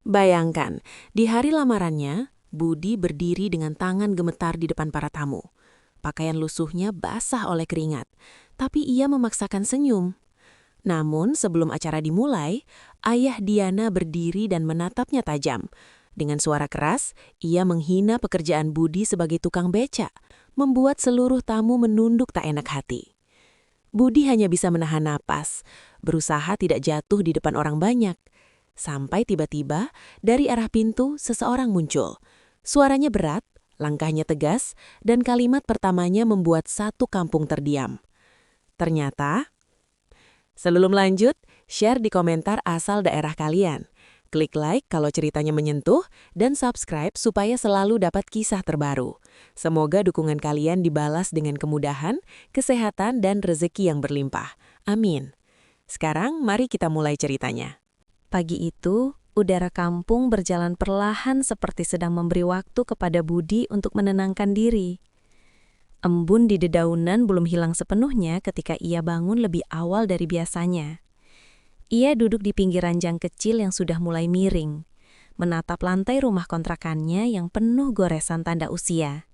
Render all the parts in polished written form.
Bayangkan, di hari lamarannya, Budi berdiri dengan tangan gemetar di depan para tamu. Pakaian lusuhnya basah oleh keringat, tapi ia memaksakan senyum. Namun sebelum acara dimulai, ayah Diana berdiri dan menatapnya tajam. Dengan suara keras, ia menghina pekerjaan Budi sebagai tukang beca, membuat seluruh tamu menunduk tak enak hati. Budi hanya bisa menahan napas, berusaha tidak jatuh di depan orang banyak. Sampai tiba-tiba, dari arah pintu seseorang muncul. Suaranya berat, langkahnya tegas, dan kalimat pertamanya membuat satu kampung terdiam. Ternyata, sebelum lanjut, share di komentar asal daerah kalian. Klik like kalau ceritanya menyentuh, dan subscribe supaya selalu dapat kisah terbaru. Semoga dukungan kalian dibalas dengan kemudahan, kesehatan, dan rezeki yang berlimpah. Amin. Sekarang mari kita mulai ceritanya. Pagi itu, udara kampung berjalan perlahan seperti sedang memberi waktu kepada Budi untuk menenangkan diri. Embun di dedaunan belum hilang sepenuhnya ketika ia bangun lebih awal dari biasanya. Ia duduk di pinggir ranjang kecil yang sudah mulai miring, menatap lantai rumah kontrakannya yang penuh goresan tanda usia.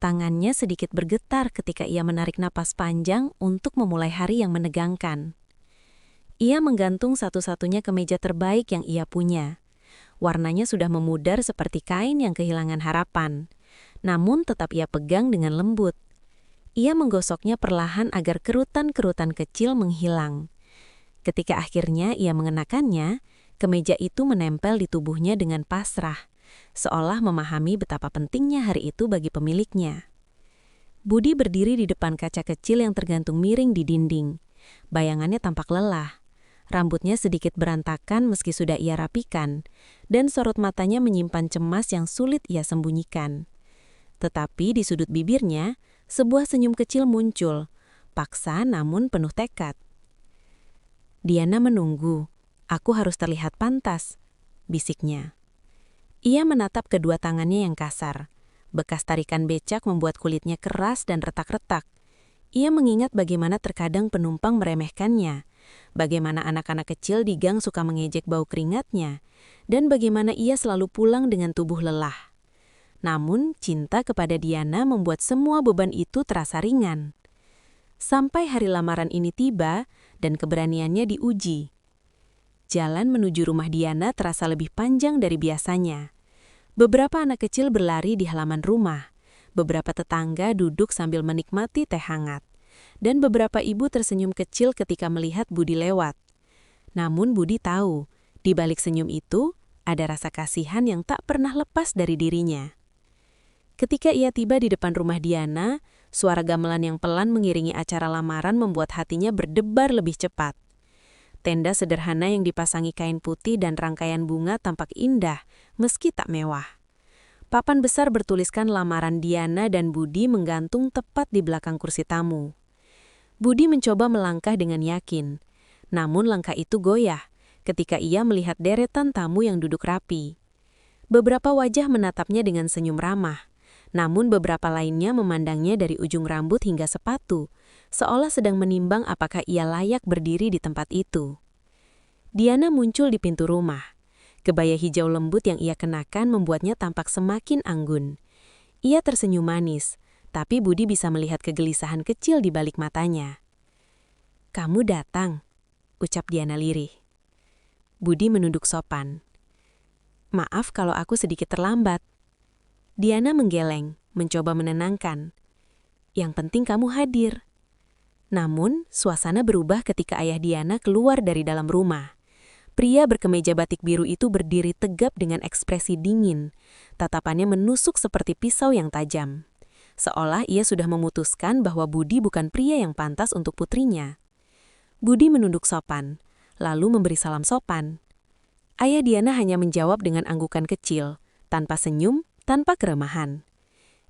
Tangannya sedikit bergetar ketika ia menarik napas panjang untuk memulai hari yang menegangkan. Ia menggantung satu-satunya kemeja terbaik yang ia punya. Warnanya sudah memudar seperti kain yang kehilangan harapan. Namun tetap ia pegang dengan lembut. Ia menggosoknya perlahan agar kerutan-kerutan kecil menghilang. Ketika akhirnya ia mengenakannya, kemeja itu menempel di tubuhnya dengan pasrah, seolah memahami betapa pentingnya hari itu bagi pemiliknya. Budi berdiri di depan kaca kecil yang tergantung miring di dinding. Bayangannya tampak lelah. Rambutnya sedikit berantakan meski sudah ia rapikan, dan sorot matanya menyimpan cemas yang sulit ia sembunyikan. Tetapi di sudut bibirnya, sebuah senyum kecil muncul, paksa namun penuh tekad. Diana menunggu, aku harus terlihat pantas, bisiknya. Ia menatap kedua tangannya yang kasar. Bekas tarikan becak membuat kulitnya keras dan retak-retak. Ia mengingat bagaimana terkadang penumpang meremehkannya, bagaimana anak-anak kecil di gang suka mengejek bau keringatnya, dan bagaimana ia selalu pulang dengan tubuh lelah. Namun, cinta kepada Diana membuat semua beban itu terasa ringan. Sampai hari lamaran ini tiba, dan keberaniannya diuji. Jalan menuju rumah Diana terasa lebih panjang dari biasanya. Beberapa anak kecil berlari di halaman rumah. Beberapa tetangga duduk sambil menikmati teh hangat. Dan beberapa ibu tersenyum kecil ketika melihat Budi lewat. Namun Budi tahu, di balik senyum itu, ada rasa kasihan yang tak pernah lepas dari dirinya. Ketika ia tiba di depan rumah Diana, suara gamelan yang pelan mengiringi acara lamaran membuat hatinya berdebar lebih cepat. Tenda sederhana yang dipasangi kain putih dan rangkaian bunga tampak indah, meski tak mewah. Papan besar bertuliskan lamaran Diana dan Budi menggantung tepat di belakang kursi tamu. Budi mencoba melangkah dengan yakin, namun langkah itu goyah ketika ia melihat deretan tamu yang duduk rapi. Beberapa wajah menatapnya dengan senyum ramah, namun beberapa lainnya memandangnya dari ujung rambut hingga sepatu, seolah sedang menimbang apakah ia layak berdiri di tempat itu. Diana muncul di pintu rumah. Kebaya hijau lembut yang ia kenakan membuatnya tampak semakin anggun. Ia tersenyum manis, tapi Budi bisa melihat kegelisahan kecil di balik matanya. "Kamu datang," ucap Diana lirih. Budi menunduk sopan. "Maaf kalau aku sedikit terlambat." Diana menggeleng, mencoba menenangkan. "Yang penting kamu hadir." Namun, suasana berubah ketika ayah Diana keluar dari dalam rumah. Pria berkemeja batik biru itu berdiri tegap dengan ekspresi dingin. Tatapannya menusuk seperti pisau yang tajam. Seolah ia sudah memutuskan bahwa Budi bukan pria yang pantas untuk putrinya. Budi menunduk sopan, lalu memberi salam sopan. Ayah Diana hanya menjawab dengan anggukan kecil, tanpa senyum, tanpa keremahan.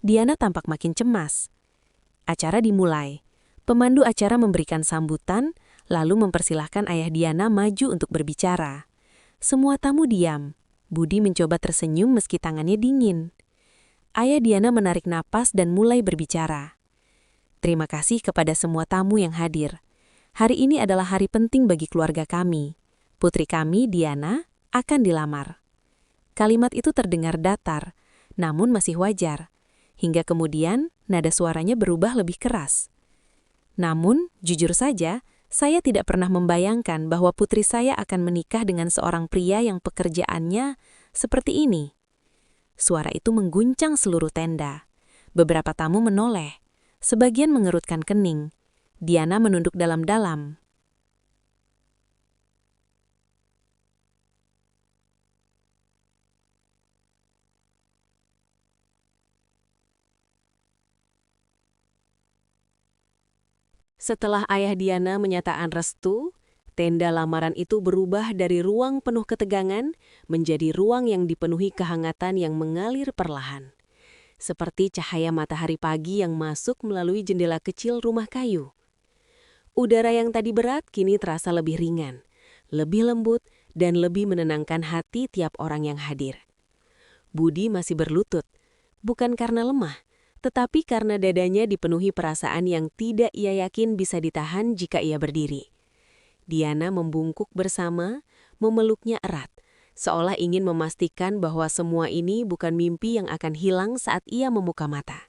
Diana tampak makin cemas. Acara dimulai. Pemandu acara memberikan sambutan, lalu mempersilahkan ayah Diana maju untuk berbicara. Semua tamu diam. Budi mencoba tersenyum meski tangannya dingin. Ayah Diana menarik napas dan mulai berbicara. "Terima kasih kepada semua tamu yang hadir. Hari ini adalah hari penting bagi keluarga kami. Putri kami, Diana, akan dilamar." Kalimat itu terdengar datar, namun masih wajar. Hingga kemudian, nada suaranya berubah lebih keras. Namun, jujur saja, saya tidak pernah membayangkan bahwa putri saya akan menikah dengan seorang pria yang pekerjaannya seperti ini. Suara itu mengguncang seluruh tenda. Beberapa tamu menoleh. Sebagian mengerutkan kening. Diana menunduk dalam-dalam. Setelah ayah Diana menyatakan restu, tenda lamaran itu berubah dari ruang penuh ketegangan menjadi ruang yang dipenuhi kehangatan yang mengalir perlahan. Seperti cahaya matahari pagi yang masuk melalui jendela kecil rumah kayu. Udara yang tadi berat kini terasa lebih ringan, lebih lembut, dan lebih menenangkan hati tiap orang yang hadir. Budi masih berlutut, bukan karena lemah, tetapi karena dadanya dipenuhi perasaan yang tidak ia yakin bisa ditahan jika ia berdiri. Diana membungkuk bersama, memeluknya erat, seolah ingin memastikan bahwa semua ini bukan mimpi yang akan hilang saat ia membuka mata.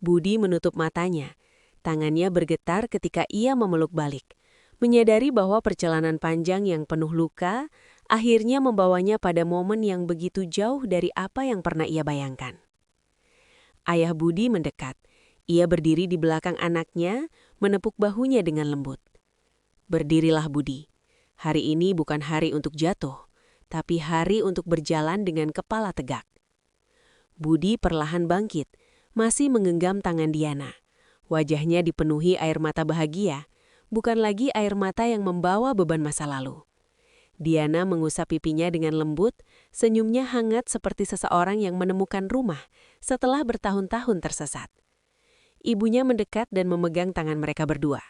Budi menutup matanya, tangannya bergetar ketika ia memeluk balik, menyadari bahwa perjalanan panjang yang penuh luka akhirnya membawanya pada momen yang begitu jauh dari apa yang pernah ia bayangkan. Ayah Budi mendekat. Ia berdiri di belakang anaknya, menepuk bahunya dengan lembut. Berdirilah Budi. Hari ini bukan hari untuk jatuh, tapi hari untuk berjalan dengan kepala tegak. Budi perlahan bangkit, masih menggenggam tangan Diana. Wajahnya dipenuhi air mata bahagia, bukan lagi air mata yang membawa beban masa lalu. Diana mengusap pipinya dengan lembut, senyumnya hangat seperti seseorang yang menemukan rumah setelah bertahun-tahun tersesat. Ibunya mendekat dan memegang tangan mereka berdua.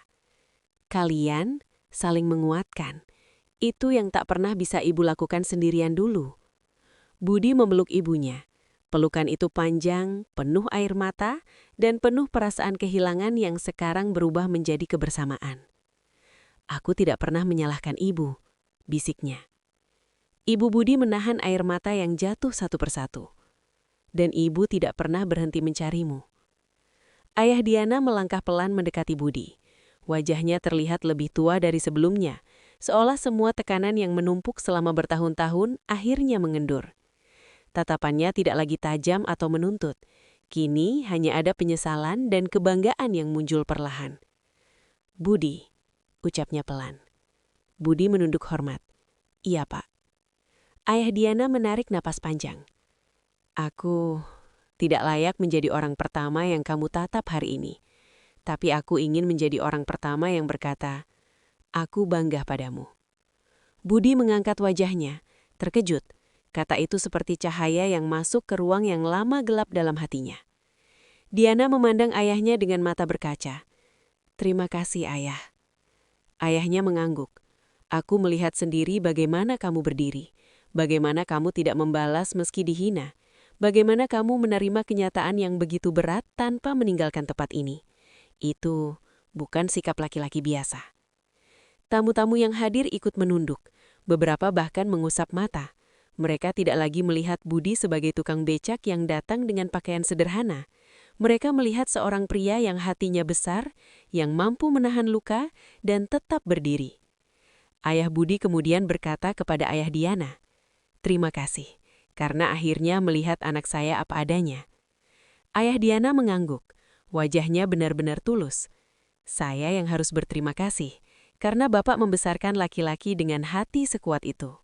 Kalian saling menguatkan. Itu yang tak pernah bisa ibu lakukan sendirian dulu. Budi memeluk ibunya. Pelukan itu panjang, penuh air mata, dan penuh perasaan kehilangan yang sekarang berubah menjadi kebersamaan. Aku tidak pernah menyalahkan ibu, bisiknya. Ibu Budi menahan air mata yang jatuh satu persatu. Dan ibu tidak pernah berhenti mencarimu. Ayah Diana melangkah pelan mendekati Budi. Wajahnya terlihat lebih tua dari sebelumnya, seolah semua tekanan yang menumpuk selama bertahun-tahun akhirnya mengendur. Tatapannya tidak lagi tajam atau menuntut. Kini hanya ada penyesalan dan kebanggaan yang muncul perlahan. Budi, ucapnya pelan. Budi menunduk hormat. Iya, Pak. Ayah Diana menarik napas panjang. Aku tidak layak menjadi orang pertama yang kamu tatap hari ini. Tapi aku ingin menjadi orang pertama yang berkata, aku bangga padamu. Budi mengangkat wajahnya, terkejut. Kata itu seperti cahaya yang masuk ke ruang yang lama gelap dalam hatinya. Diana memandang ayahnya dengan mata berkaca. Terima kasih, Ayah. Ayahnya mengangguk. Aku melihat sendiri bagaimana kamu berdiri. Bagaimana kamu tidak membalas meski dihina. Bagaimana kamu menerima kenyataan yang begitu berat tanpa meninggalkan tempat ini. Itu bukan sikap laki-laki biasa. Tamu-tamu yang hadir ikut menunduk. Beberapa bahkan mengusap mata. Mereka tidak lagi melihat Budi sebagai tukang becak yang datang dengan pakaian sederhana. Mereka melihat seorang pria yang hatinya besar, yang mampu menahan luka, dan tetap berdiri. Ayah Budi kemudian berkata kepada ayah Diana, terima kasih, karena akhirnya melihat anak saya apa adanya. Ayah Diana mengangguk, wajahnya benar-benar tulus. Saya yang harus berterima kasih, karena Bapak membesarkan laki-laki dengan hati sekuat itu.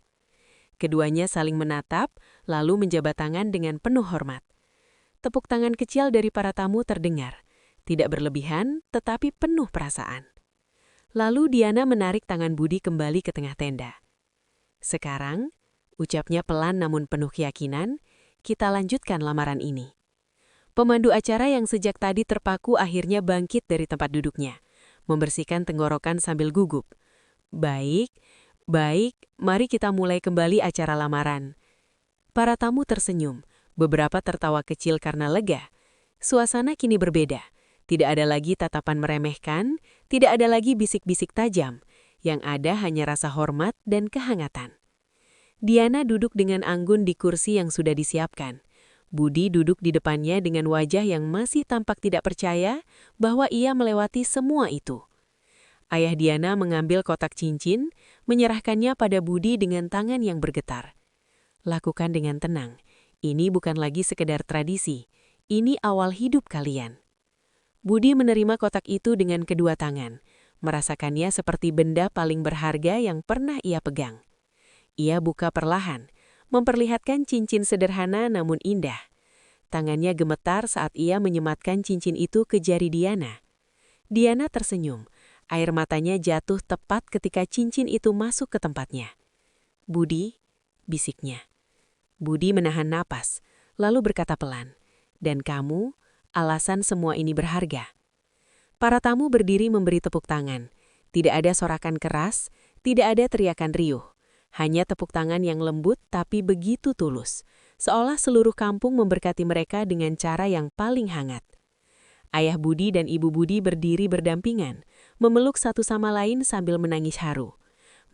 Keduanya saling menatap, lalu menjabat tangan dengan penuh hormat. Tepuk tangan kecil dari para tamu terdengar, tidak berlebihan, tetapi penuh perasaan. Lalu Diana menarik tangan Budi kembali ke tengah tenda. Sekarang, ucapnya pelan namun penuh keyakinan, kita lanjutkan lamaran ini. Pemandu acara yang sejak tadi terpaku akhirnya bangkit dari tempat duduknya, membersihkan tenggorokan sambil gugup. Baik, mari kita mulai kembali acara lamaran. Para tamu tersenyum, beberapa tertawa kecil karena lega. Suasana kini berbeda. Tidak ada lagi tatapan meremehkan, tidak ada lagi bisik-bisik tajam. Yang ada hanya rasa hormat dan kehangatan. Diana duduk dengan anggun di kursi yang sudah disiapkan. Budi duduk di depannya dengan wajah yang masih tampak tidak percaya bahwa ia melewati semua itu. Ayah Diana mengambil kotak cincin, menyerahkannya pada Budi dengan tangan yang bergetar. Lakukan dengan tenang. Ini bukan lagi sekedar tradisi. Ini awal hidup kalian. Budi menerima kotak itu dengan kedua tangan, merasakannya seperti benda paling berharga yang pernah ia pegang. Ia buka perlahan, memperlihatkan cincin sederhana namun indah. Tangannya gemetar saat ia menyematkan cincin itu ke jari Diana. Diana tersenyum, air matanya jatuh tepat ketika cincin itu masuk ke tempatnya. "Budi," bisiknya. Budi menahan napas, lalu berkata pelan, "Dan kamu, alasan semua ini berharga." Para tamu berdiri memberi tepuk tangan. Tidak ada sorakan keras, tidak ada teriakan riuh. Hanya tepuk tangan yang lembut tapi begitu tulus. Seolah seluruh kampung memberkati mereka dengan cara yang paling hangat. Ayah Budi dan Ibu Budi berdiri berdampingan, memeluk satu sama lain sambil menangis haru.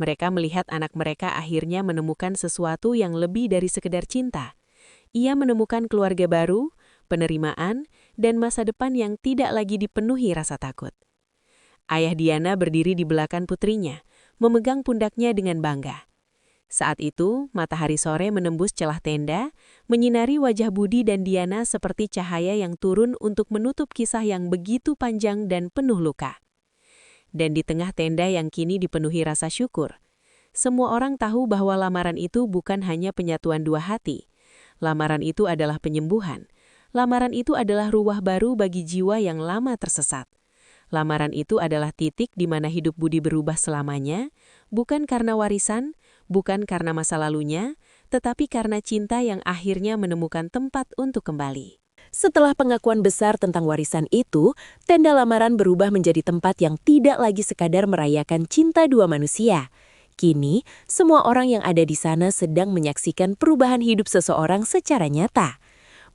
Mereka melihat anak mereka akhirnya menemukan sesuatu yang lebih dari sekedar cinta. Ia menemukan keluarga baru, penerimaan, dan masa depan yang tidak lagi dipenuhi rasa takut. Ayah Diana berdiri di belakang putrinya, memegang pundaknya dengan bangga. Saat itu, matahari sore menembus celah tenda, menyinari wajah Budi dan Diana seperti cahaya yang turun untuk menutup kisah yang begitu panjang dan penuh luka. Dan di tengah tenda yang kini dipenuhi rasa syukur, semua orang tahu bahwa lamaran itu bukan hanya penyatuan dua hati. Lamaran itu adalah penyembuhan. Lamaran itu adalah ruah baru bagi jiwa yang lama tersesat. Lamaran itu adalah titik di mana hidup Budi berubah selamanya, bukan karena warisan, bukan karena masa lalunya, tetapi karena cinta yang akhirnya menemukan tempat untuk kembali. Setelah pengakuan besar tentang warisan itu, tenda lamaran berubah menjadi tempat yang tidak lagi sekadar merayakan cinta dua manusia. Kini, semua orang yang ada di sana sedang menyaksikan perubahan hidup seseorang secara nyata.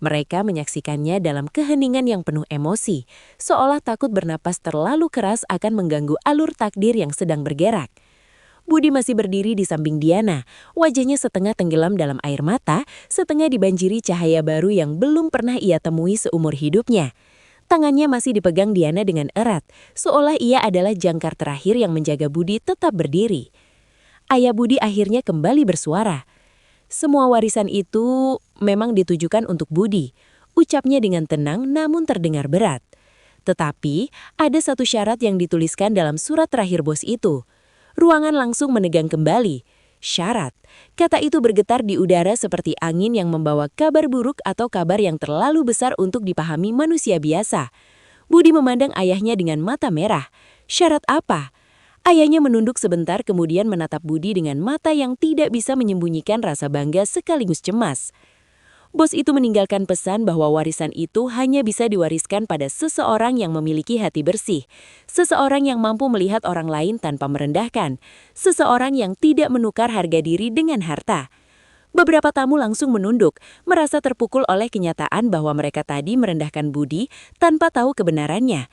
Mereka menyaksikannya dalam keheningan yang penuh emosi, seolah takut bernapas terlalu keras akan mengganggu alur takdir yang sedang bergerak. Budi masih berdiri di samping Diana, wajahnya setengah tenggelam dalam air mata, setengah dibanjiri cahaya baru yang belum pernah ia temui seumur hidupnya. Tangannya masih dipegang Diana dengan erat, seolah ia adalah jangkar terakhir yang menjaga Budi tetap berdiri. Ayah Budi akhirnya kembali bersuara. "Semua warisan itu memang ditujukan untuk Budi," ucapnya dengan tenang namun terdengar berat. Tetapi ada satu syarat yang dituliskan dalam surat terakhir bos itu. Ruangan langsung menegang kembali. Syarat. Kata itu bergetar di udara seperti angin yang membawa kabar buruk atau kabar yang terlalu besar untuk dipahami manusia biasa. Budi memandang ayahnya dengan mata merah. Syarat apa? Ayahnya menunduk sebentar kemudian menatap Budi dengan mata yang tidak bisa menyembunyikan rasa bangga sekaligus cemas. Bos itu meninggalkan pesan bahwa warisan itu hanya bisa diwariskan pada seseorang yang memiliki hati bersih, seseorang yang mampu melihat orang lain tanpa merendahkan, seseorang yang tidak menukar harga diri dengan harta. Beberapa tamu langsung menunduk, merasa terpukul oleh kenyataan bahwa mereka tadi merendahkan Budi tanpa tahu kebenarannya.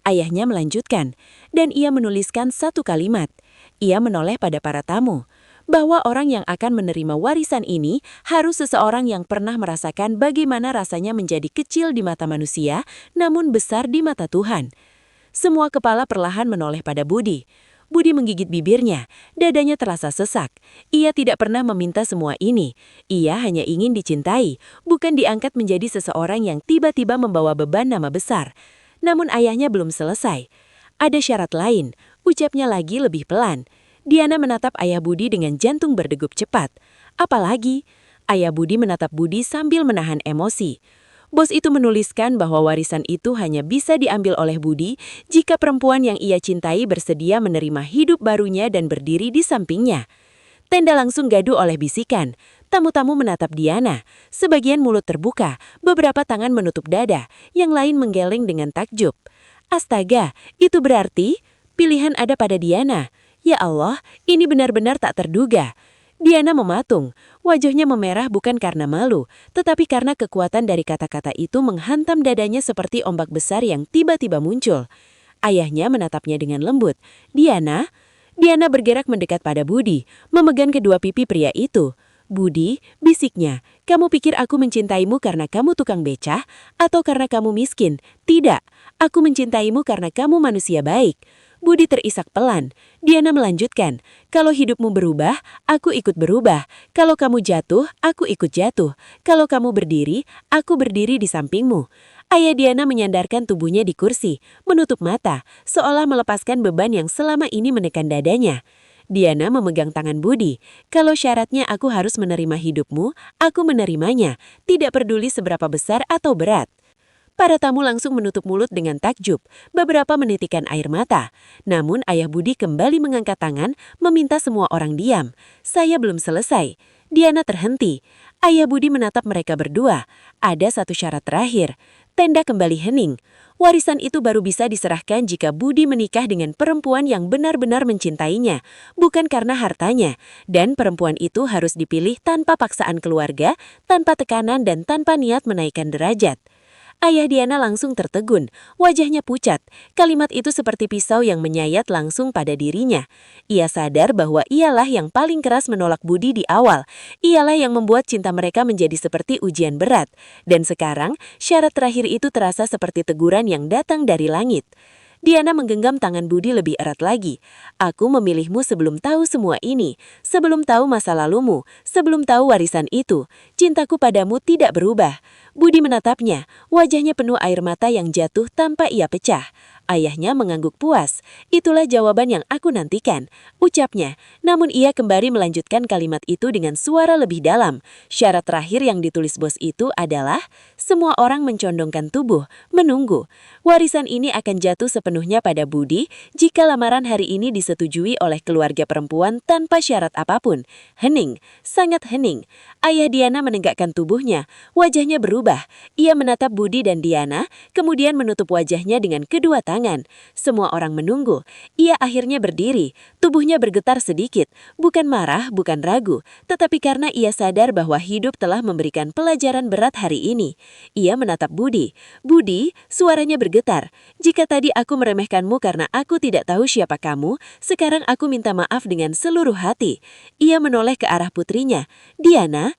Ayahnya melanjutkan, dan ia menuliskan satu kalimat. Ia menoleh pada para tamu, bahwa orang yang akan menerima warisan ini harus seseorang yang pernah merasakan bagaimana rasanya menjadi kecil di mata manusia, namun besar di mata Tuhan. Semua kepala perlahan menoleh pada Budi. Budi menggigit bibirnya, dadanya terasa sesak. Ia tidak pernah meminta semua ini. Ia hanya ingin dicintai, bukan diangkat menjadi seseorang yang tiba-tiba membawa beban nama besar. Namun ayahnya belum selesai. Ada syarat lain, ucapnya lagi lebih pelan. Diana menatap ayah Budi dengan jantung berdegup cepat. Apalagi, ayah Budi menatap Budi sambil menahan emosi. Bos itu menuliskan bahwa warisan itu hanya bisa diambil oleh Budi jika perempuan yang ia cintai bersedia menerima hidup barunya dan berdiri di sampingnya. Tenda langsung gaduh oleh bisikan. Tamu-tamu menatap Diana. Sebagian mulut terbuka, beberapa tangan menutup dada, yang lain menggeleng dengan takjub. Astaga, itu berarti pilihan ada pada Diana. Ya Allah, ini benar-benar tak terduga. Diana mematung. Wajahnya memerah bukan karena malu, tetapi karena kekuatan dari kata-kata itu menghantam dadanya seperti ombak besar yang tiba-tiba muncul. Ayahnya menatapnya dengan lembut. Diana, Diana bergerak mendekat pada Budi, memegang kedua pipi pria itu. Budi, bisiknya, kamu pikir aku mencintaimu karena kamu tukang becah atau karena kamu miskin? Tidak, aku mencintaimu karena kamu manusia baik. Budi terisak pelan. Diana melanjutkan, kalau hidupmu berubah, aku ikut berubah. Kalau kamu jatuh, aku ikut jatuh. Kalau kamu berdiri, aku berdiri di sampingmu. Ayah Diana menyandarkan tubuhnya di kursi, menutup mata, seolah melepaskan beban yang selama ini menekan dadanya. Diana memegang tangan Budi. Kalau syaratnya aku harus menerima hidupmu, aku menerimanya, tidak peduli seberapa besar atau berat. Para tamu langsung menutup mulut dengan takjub, beberapa menitikan air mata. Namun ayah Budi kembali mengangkat tangan, meminta semua orang diam. Saya belum selesai. Diana terhenti. Ayah Budi menatap mereka berdua. Ada satu syarat terakhir. Tenda kembali hening. Warisan itu baru bisa diserahkan jika Budi menikah dengan perempuan yang benar-benar mencintainya, bukan karena hartanya. Dan perempuan itu harus dipilih tanpa paksaan keluarga, tanpa tekanan dan tanpa niat menaikkan derajat. Ayah Diana langsung tertegun, wajahnya pucat. Kalimat itu seperti pisau yang menyayat langsung pada dirinya. Ia sadar bahwa ialah yang paling keras menolak Budi di awal. Ialah yang membuat cinta mereka menjadi seperti ujian berat. Dan sekarang, syarat terakhir itu terasa seperti teguran yang datang dari langit. Diana menggenggam tangan Budi lebih erat lagi. Aku memilihmu sebelum tahu semua ini, sebelum tahu masa lalumu, sebelum tahu warisan itu. Cintaku padamu tidak berubah. Budi menatapnya, wajahnya penuh air mata yang jatuh tanpa ia pecah. Ayahnya mengangguk puas. Itulah jawaban yang aku nantikan, ucapnya. Namun ia kembali melanjutkan kalimat itu dengan suara lebih dalam. Syarat terakhir yang ditulis bos itu adalah, semua orang mencondongkan tubuh, menunggu. Warisan ini akan jatuh sepenuhnya pada Budi jika lamaran hari ini disetujui oleh keluarga perempuan tanpa syarat apapun. Hening, sangat hening. Ayah Diana menegakkan tubuhnya, wajahnya berubah. Ia menatap Budi dan Diana, kemudian menutup wajahnya dengan kedua tangan. Semua orang menunggu. Ia akhirnya berdiri, tubuhnya bergetar sedikit, bukan marah, bukan ragu, tetapi karena ia sadar bahwa hidup telah memberikan pelajaran berat hari ini. Ia menatap Budi. Budi, suaranya bergetar. Jika tadi aku meremehkanmu karena aku tidak tahu siapa kamu, sekarang aku minta maaf dengan seluruh hati. Ia menoleh ke arah putrinya. Diana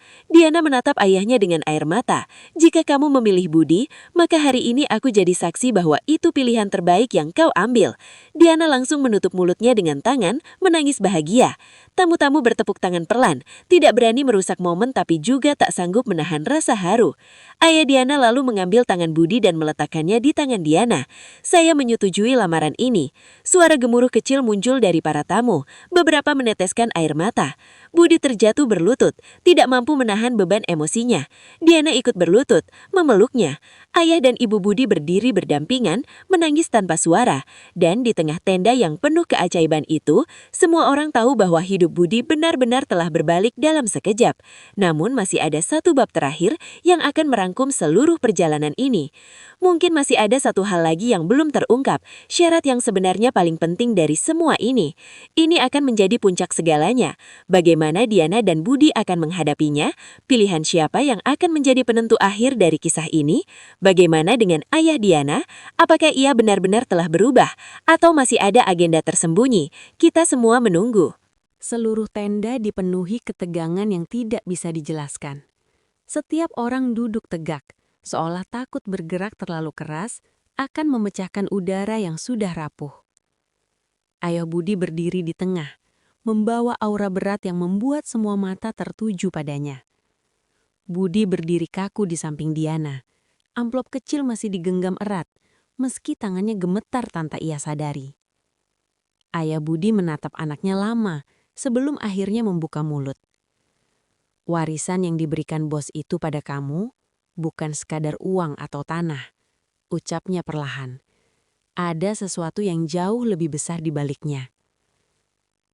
menatap ayahnya dengan air mata. Jika kamu memilih Budi, maka hari ini aku jadi saksi bahwa itu pilihan terbaik yang kau ambil. Diana langsung menutup mulutnya dengan tangan, menangis bahagia. Tamu-tamu bertepuk tangan perlahan, tidak berani merusak momen tapi juga tak sanggup menahan rasa haru. Ayah Diana lalu mengambil tangan Budi dan meletakkannya di tangan Diana. Saya menyetujui lamaran ini. Suara gemuruh kecil muncul dari para tamu, beberapa meneteskan air mata. Budi terjatuh berlutut, tidak mampu menahan beban emosinya. Diana ikut berlutut, memeluknya. Ayah dan ibu Budi berdiri berdampingan, menangis tanpa suara. Dan di tengah tenda yang penuh keajaiban itu, semua orang tahu bahwa hidup Budi benar-benar telah berbalik dalam sekejap. Namun masih ada satu bab terakhir yang akan merangkum seluruh perjalanan ini. Mungkin masih ada satu hal lagi yang belum terungkap, syarat yang sebenarnya paling penting dari semua ini. Ini akan menjadi puncak segalanya. Bagaimana Diana dan Budi akan menghadapinya? Pilihan siapa yang akan menjadi penentu akhir dari kisah ini? Bagaimana dengan ayah Diana? Apakah ia benar-benar telah berubah? Atau masih ada agenda tersembunyi? Kita semua menunggu. Seluruh tenda dipenuhi ketegangan yang tidak bisa dijelaskan. Setiap orang duduk tegak, seolah takut bergerak terlalu keras akan memecahkan udara yang sudah rapuh. Ayah Budi berdiri di tengah, membawa aura berat yang membuat semua mata tertuju padanya. Budi berdiri kaku di samping Diana. Amplop kecil masih digenggam erat, meski tangannya gemetar tanpa ia sadari. Ayah Budi menatap anaknya lama sebelum akhirnya membuka mulut. Warisan yang diberikan bos itu pada kamu bukan sekadar uang atau tanah, ucapnya perlahan. Ada sesuatu yang jauh lebih besar di baliknya.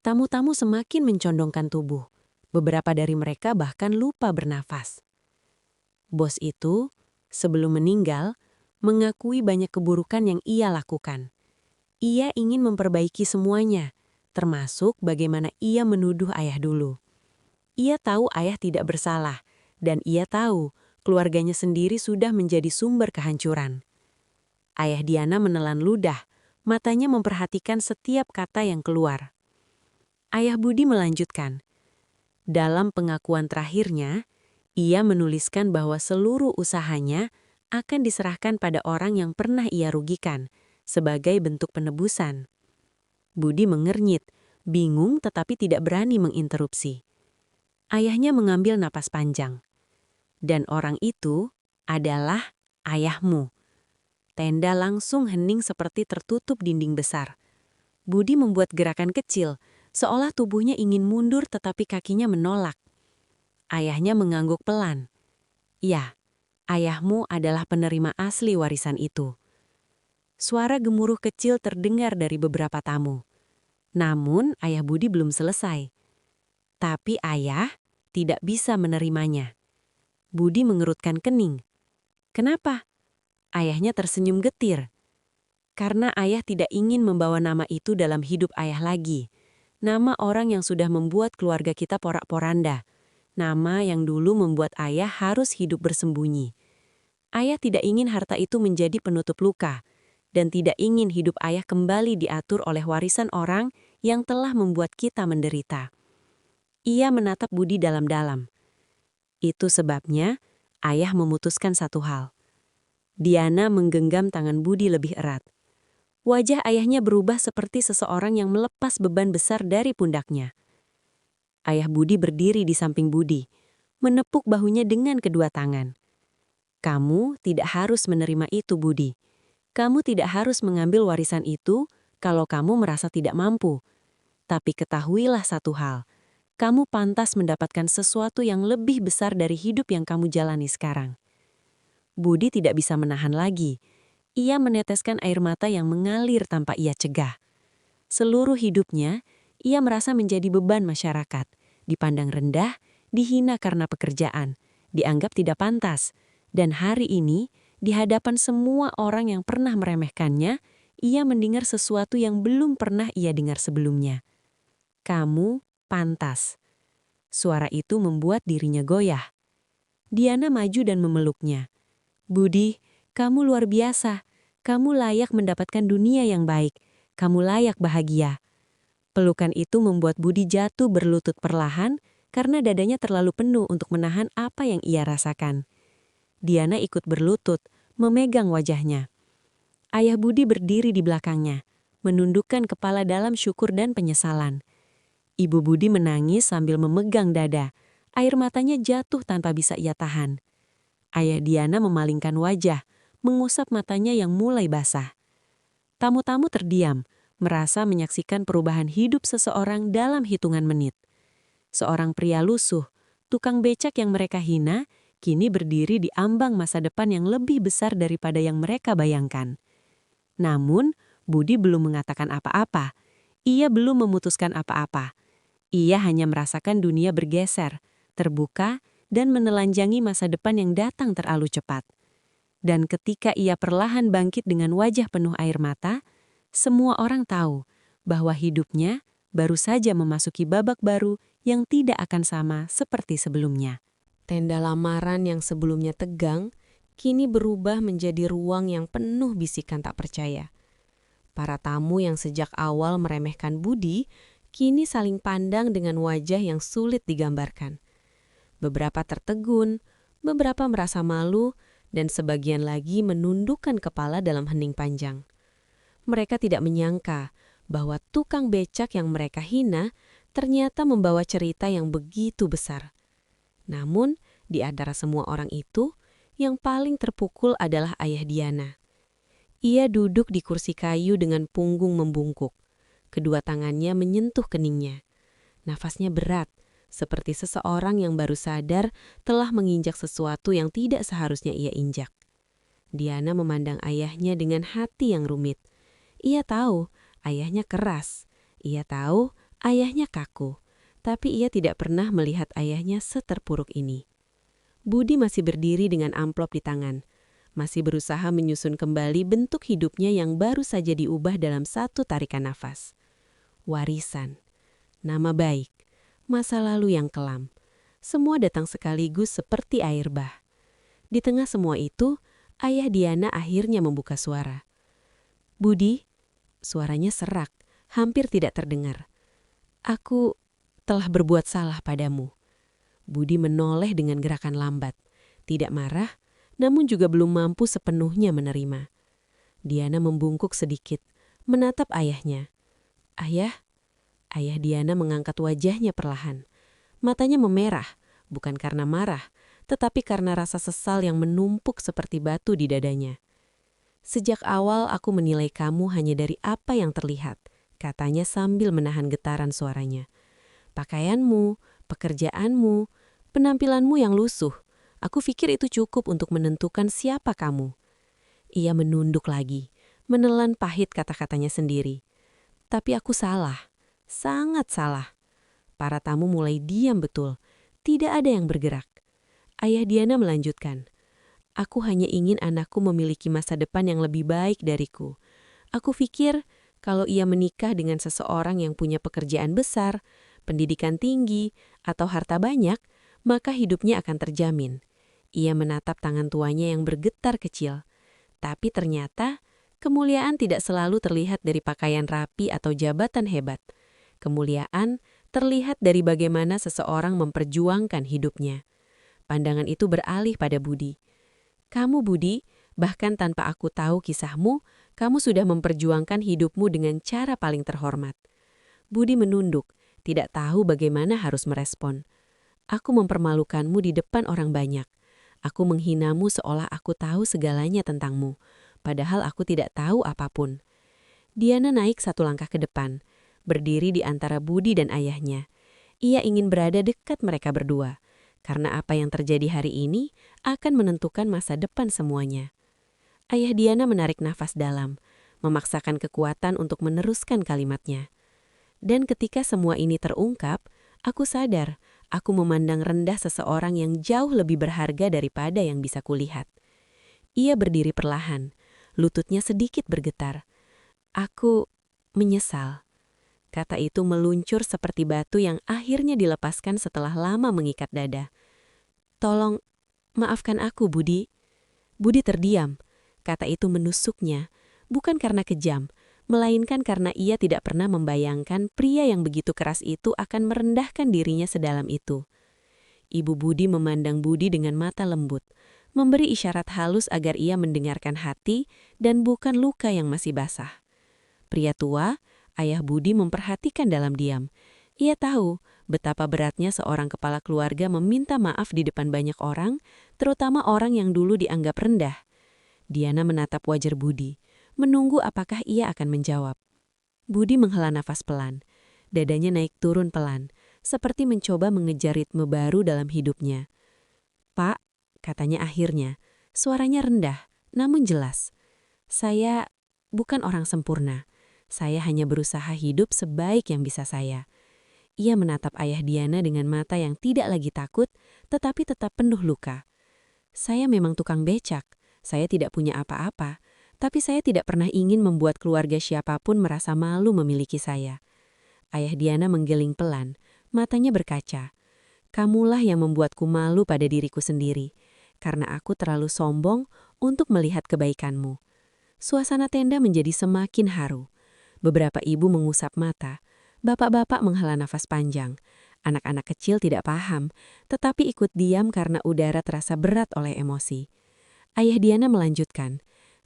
Tamu-tamu semakin mencondongkan tubuh. Beberapa dari mereka bahkan lupa bernafas. Bos itu, sebelum meninggal, mengakui banyak keburukan yang ia lakukan. Ia ingin memperbaiki semuanya, termasuk bagaimana ia menuduh ayah dulu. Ia tahu ayah tidak bersalah, dan ia tahu keluarganya sendiri sudah menjadi sumber kehancuran. Ayah Diana menelan ludah, matanya memperhatikan setiap kata yang keluar. Ayah Budi melanjutkan. Dalam pengakuan terakhirnya, ia menuliskan bahwa seluruh usahanya akan diserahkan pada orang yang pernah ia rugikan, sebagai bentuk penebusan. Budi mengernyit, bingung tetapi tidak berani menginterupsi. Ayahnya mengambil napas panjang. Dan orang itu adalah ayahmu. Tenda langsung hening seperti tertutup dinding besar. Budi membuat gerakan kecil, seolah tubuhnya ingin mundur tetapi kakinya menolak. Ayahnya mengangguk pelan. Ya, ayahmu adalah penerima asli warisan itu. Suara gemuruh kecil terdengar dari beberapa tamu. Namun, ayah Budi belum selesai. Tapi ayah tidak bisa menerimanya. Budi mengerutkan kening. Kenapa? Ayahnya tersenyum getir. Karena ayah tidak ingin membawa nama itu dalam hidup ayah lagi. Nama orang yang sudah membuat keluarga kita porak-poranda. Nama yang dulu membuat ayah harus hidup bersembunyi. Ayah tidak ingin harta itu menjadi penutup luka. Dan tidak ingin hidup ayah kembali diatur oleh warisan orang yang telah membuat kita menderita. Ia menatap Budi dalam-dalam. Itu sebabnya ayah memutuskan satu hal. Diana menggenggam tangan Budi lebih erat. Wajah ayahnya berubah seperti seseorang yang melepas beban besar dari pundaknya. Ayah Budi berdiri di samping Budi, menepuk bahunya dengan kedua tangan. Kamu tidak harus menerima itu, Budi. Kamu tidak harus mengambil warisan itu kalau kamu merasa tidak mampu. Tapi ketahuilah satu hal, kamu pantas mendapatkan sesuatu yang lebih besar dari hidup yang kamu jalani sekarang. Budi tidak bisa menahan lagi. Ia meneteskan air mata yang mengalir tanpa ia cegah. Seluruh hidupnya, ia merasa menjadi beban masyarakat, dipandang rendah, dihina karena pekerjaan, dianggap tidak pantas. Dan hari ini, di hadapan semua orang yang pernah meremehkannya, ia mendengar sesuatu yang belum pernah ia dengar sebelumnya. Kamu pantas. Suara itu membuat dirinya goyah. Diana maju dan memeluknya. Budi, kamu luar biasa. Kamu layak mendapatkan dunia yang baik. Kamu layak bahagia. Pelukan itu membuat Budi jatuh berlutut perlahan karena dadanya terlalu penuh untuk menahan apa yang ia rasakan. Diana ikut berlutut, memegang wajahnya. Ayah Budi berdiri di belakangnya, menundukkan kepala dalam syukur dan penyesalan. Ibu Budi menangis sambil memegang dada. Air matanya jatuh tanpa bisa ia tahan. Ayah Diana memalingkan wajah, mengusap matanya yang mulai basah. Tamu-tamu terdiam, merasa menyaksikan perubahan hidup seseorang dalam hitungan menit. Seorang pria lusuh, tukang becak yang mereka hina, kini berdiri di ambang masa depan yang lebih besar daripada yang mereka bayangkan. Namun, Budi belum mengatakan apa-apa. Ia belum memutuskan apa-apa. Ia hanya merasakan dunia bergeser, terbuka, dan menelanjangi masa depan yang datang terlalu cepat. Dan ketika ia perlahan bangkit dengan wajah penuh air mata, semua orang tahu bahwa hidupnya baru saja memasuki babak baru yang tidak akan sama seperti sebelumnya. Tenda lamaran yang sebelumnya tegang, kini berubah menjadi ruang yang penuh bisikan tak percaya. Para tamu yang sejak awal meremehkan Budi, kini saling pandang dengan wajah yang sulit digambarkan. Beberapa tertegun, beberapa merasa malu, dan sebagian lagi menundukkan kepala dalam hening panjang. Mereka tidak menyangka bahwa tukang becak yang mereka hina ternyata membawa cerita yang begitu besar. Namun, di antara semua orang itu, yang paling terpukul adalah ayah Diana. Ia duduk di kursi kayu dengan punggung membungkuk. Kedua tangannya menyentuh keningnya. Nafasnya berat, seperti seseorang yang baru sadar telah menginjak sesuatu yang tidak seharusnya ia injak. Diana memandang ayahnya dengan hati yang rumit. Ia tahu ayahnya keras. Ia tahu ayahnya kaku. Tapi ia tidak pernah melihat ayahnya seterpuruk ini. Budi masih berdiri dengan amplop di tangan. Masih berusaha menyusun kembali bentuk hidupnya yang baru saja diubah dalam satu tarikan nafas. Warisan. Nama baik. Masa lalu yang kelam. Semua datang sekaligus seperti air bah. Di tengah semua itu, ayah Diana akhirnya membuka suara. Budi, suaranya serak, hampir tidak terdengar. Aku telah berbuat salah padamu. Budi menoleh dengan gerakan lambat. Tidak marah, namun juga belum mampu sepenuhnya menerima. Diana membungkuk sedikit, menatap ayahnya. Ayah? Ayah Diana mengangkat wajahnya perlahan. Matanya memerah, bukan karena marah, tetapi karena rasa sesal yang menumpuk seperti batu di dadanya. Sejak awal aku menilai kamu hanya dari apa yang terlihat, katanya sambil menahan getaran suaranya. Pakaianmu, pekerjaanmu, penampilanmu yang lusuh. Aku pikir itu cukup untuk menentukan siapa kamu. Ia menunduk lagi, menelan pahit kata-katanya sendiri. Tapi aku salah, sangat salah. Para tamu mulai diam betul, tidak ada yang bergerak. Ayah Diana melanjutkan, aku hanya ingin anakku memiliki masa depan yang lebih baik dariku. Aku pikir kalau ia menikah dengan seseorang yang punya pekerjaan besar, pendidikan tinggi, atau harta banyak, maka hidupnya akan terjamin. Ia menatap tangan tuanya yang bergetar kecil. Tapi ternyata, kemuliaan tidak selalu terlihat dari pakaian rapi atau jabatan hebat. Kemuliaan terlihat dari bagaimana seseorang memperjuangkan hidupnya. Pandangan itu beralih pada Budi. Kamu, Budi, bahkan tanpa aku tahu kisahmu, kamu sudah memperjuangkan hidupmu dengan cara paling terhormat. Budi menunduk, tidak tahu bagaimana harus merespon. Aku mempermalukanmu di depan orang banyak. Aku menghinamu seolah aku tahu segalanya tentangmu, padahal aku tidak tahu apapun. Diana naik satu langkah ke depan, berdiri di antara Budi dan ayahnya. Ia ingin berada dekat mereka berdua, karena apa yang terjadi hari ini akan menentukan masa depan semuanya. Ayah Diana menarik nafas dalam, memaksakan kekuatan untuk meneruskan kalimatnya. Dan ketika semua ini terungkap, aku sadar aku memandang rendah seseorang yang jauh lebih berharga daripada yang bisa kulihat. Ia berdiri perlahan, lututnya sedikit bergetar. Aku menyesal. Kata itu meluncur seperti batu yang akhirnya dilepaskan setelah lama mengikat dada. Tolong, maafkan aku, Budi. Budi terdiam. Kata itu menusuknya, bukan karena kejam, melainkan karena ia tidak pernah membayangkan pria yang begitu keras itu akan merendahkan dirinya sedalam itu. Ibu Budi memandang Budi dengan mata lembut, memberi isyarat halus agar ia mendengarkan hati dan bukan luka yang masih basah. Pria tua, ayah Budi memperhatikan dalam diam. Ia tahu betapa beratnya seorang kepala keluarga meminta maaf di depan banyak orang, terutama orang yang dulu dianggap rendah. Diana menatap wajah Budi, menunggu apakah ia akan menjawab. Budi menghela nafas pelan. Dadanya naik turun pelan, seperti mencoba mengejar ritme baru dalam hidupnya. Pak, katanya akhirnya, suaranya rendah, namun jelas. Saya bukan orang sempurna. Saya hanya berusaha hidup sebaik yang bisa saya. Ia menatap ayah Diana dengan mata yang tidak lagi takut, tetapi tetap penuh luka. Saya memang tukang becak. Saya tidak punya apa-apa. Tapi saya tidak pernah ingin membuat keluarga siapapun merasa malu memiliki saya. Ayah Diana menggeling pelan, matanya berkaca. Kamulah yang membuatku malu pada diriku sendiri, karena aku terlalu sombong untuk melihat kebaikanmu. Suasana tenda menjadi semakin haru. Beberapa ibu mengusap mata, bapak-bapak menghela nafas panjang. Anak-anak kecil tidak paham, tetapi ikut diam karena udara terasa berat oleh emosi. Ayah Diana melanjutkan,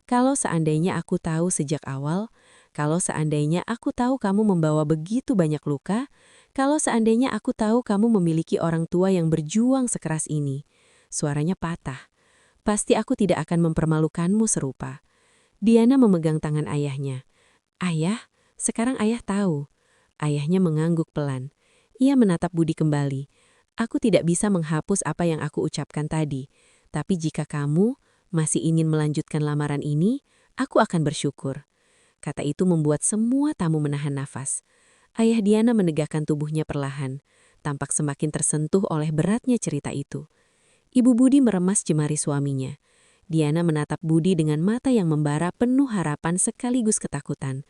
kalau seandainya aku tahu sejak awal, kalau seandainya aku tahu kamu membawa begitu banyak luka, kalau seandainya aku tahu kamu memiliki orang tua yang berjuang sekeras ini. Suaranya patah. Pasti aku tidak akan mempermalukanmu serupa. Diana memegang tangan ayahnya. Ayah, sekarang ayah tahu. Ayahnya mengangguk pelan. Ia menatap Budi kembali. Aku tidak bisa menghapus apa yang aku ucapkan tadi. Tapi jika kamu masih ingin melanjutkan lamaran ini, aku akan bersyukur. Kata itu membuat semua tamu menahan nafas. Ayah Diana menegakkan tubuhnya perlahan, tampak semakin tersentuh oleh beratnya cerita itu. Ibu Budi meremas jemari suaminya. Diana menatap Budi dengan mata yang membara penuh harapan sekaligus ketakutan.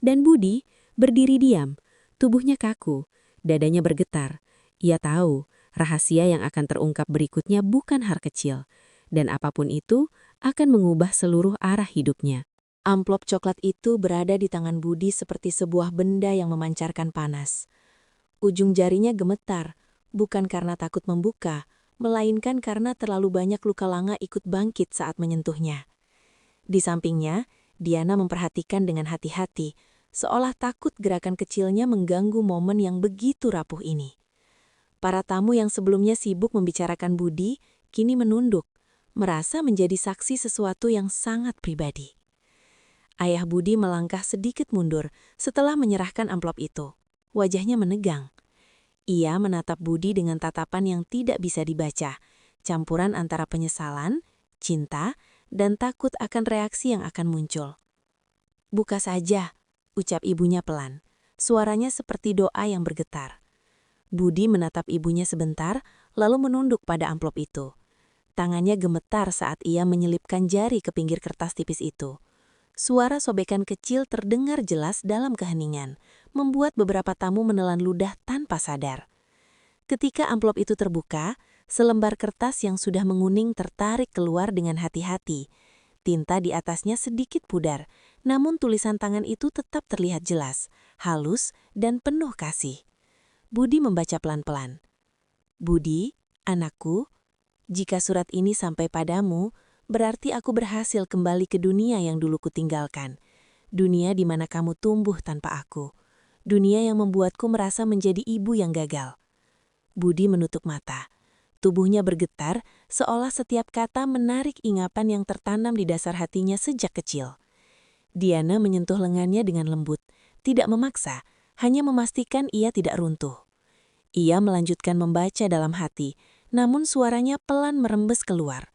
Dan Budi berdiri diam, tubuhnya kaku, dadanya bergetar. Ia tahu rahasia yang akan terungkap berikutnya bukan hal kecil, dan apapun itu akan mengubah seluruh arah hidupnya. Amplop coklat itu berada di tangan Budi seperti sebuah benda yang memancarkan panas. Ujung jarinya gemetar, bukan karena takut membuka, melainkan karena terlalu banyak luka langa ikut bangkit saat menyentuhnya. Di sampingnya, Diana memperhatikan dengan hati-hati, seolah takut gerakan kecilnya mengganggu momen yang begitu rapuh ini. Para tamu yang sebelumnya sibuk membicarakan Budi, kini menunduk, merasa menjadi saksi sesuatu yang sangat pribadi. Ayah Budi melangkah sedikit mundur setelah menyerahkan amplop itu. Wajahnya menegang. Ia menatap Budi dengan tatapan yang tidak bisa dibaca, campuran antara penyesalan, cinta, dan takut akan reaksi yang akan muncul. "Buka saja," ucap ibunya pelan. Suaranya seperti doa yang bergetar. Budi menatap ibunya sebentar, lalu menunduk pada amplop itu. Tangannya gemetar saat ia menyelipkan jari ke pinggir kertas tipis itu. Suara sobekan kecil terdengar jelas dalam keheningan, membuat beberapa tamu menelan ludah tanpa sadar. Ketika amplop itu terbuka, selembar kertas yang sudah menguning tertarik keluar dengan hati-hati. Tinta di atasnya sedikit pudar, namun tulisan tangan itu tetap terlihat jelas, halus, dan penuh kasih. Budi membaca pelan-pelan. "Budi, anakku, jika surat ini sampai padamu, berarti aku berhasil kembali ke dunia yang dulu kutinggalkan. Dunia di mana kamu tumbuh tanpa aku. Dunia yang membuatku merasa menjadi ibu yang gagal." Budi menutup mata. Tubuhnya bergetar, seolah setiap kata menarik ingatan yang tertanam di dasar hatinya sejak kecil. Diana menyentuh lengannya dengan lembut, tidak memaksa, hanya memastikan ia tidak runtuh. Ia melanjutkan membaca dalam hati, namun suaranya pelan merembes keluar.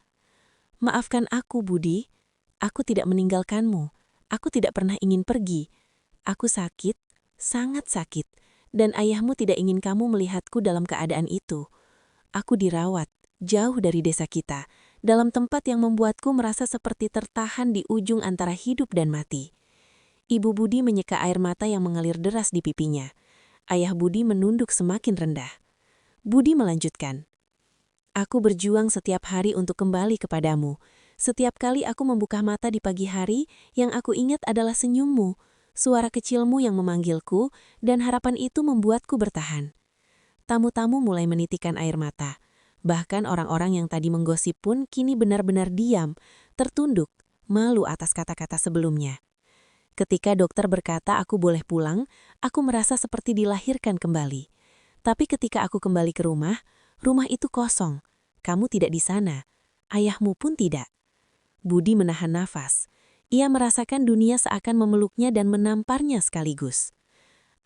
"Maafkan aku, Budi. Aku tidak meninggalkanmu. Aku tidak pernah ingin pergi. Aku sakit, sangat sakit, dan ayahmu tidak ingin kamu melihatku dalam keadaan itu. Aku dirawat, jauh dari desa kita, dalam tempat yang membuatku merasa seperti tertahan di ujung antara hidup dan mati." Ibu Budi menyeka air mata yang mengalir deras di pipinya. Ayah Budi menunduk semakin rendah. Budi melanjutkan, "Aku berjuang setiap hari untuk kembali kepadamu. Setiap kali aku membuka mata di pagi hari, yang aku ingat adalah senyummu, suara kecilmu yang memanggilku, dan harapan itu membuatku bertahan." Tamu-tamu mulai menitikan air mata. Bahkan orang-orang yang tadi menggosip pun kini benar-benar diam, tertunduk, malu atas kata-kata sebelumnya. Ketika dokter berkata aku boleh pulang, aku merasa seperti dilahirkan kembali. Tapi ketika aku kembali ke rumah itu kosong. Kamu tidak di sana. Ayahmu pun tidak. Budi menahan nafas. Ia merasakan dunia seakan memeluknya dan menamparnya sekaligus.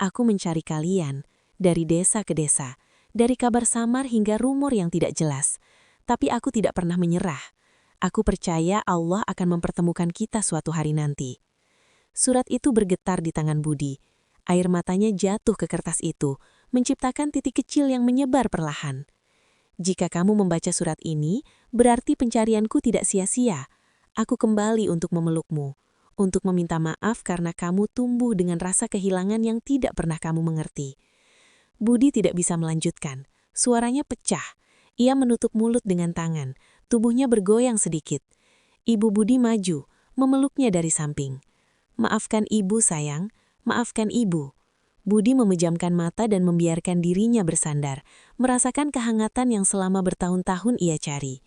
"Aku mencari kalian, dari desa ke desa, dari kabar samar hingga rumor yang tidak jelas. Tapi aku tidak pernah menyerah. Aku percaya Allah akan mempertemukan kita suatu hari nanti." Surat itu bergetar di tangan Budi. Air matanya jatuh ke kertas itu, menciptakan titik kecil yang menyebar perlahan. "Jika kamu membaca surat ini, berarti pencarianku tidak sia-sia. Aku kembali untuk memelukmu, untuk meminta maaf karena kamu tumbuh dengan rasa kehilangan yang tidak pernah kamu mengerti." Budi tidak bisa melanjutkan. Suaranya pecah. Ia menutup mulut dengan tangan. Tubuhnya bergoyang sedikit. Ibu Budi maju, memeluknya dari samping. "Maafkan ibu, sayang. Maafkan ibu." Budi memejamkan mata dan membiarkan dirinya bersandar, merasakan kehangatan yang selama bertahun-tahun ia cari.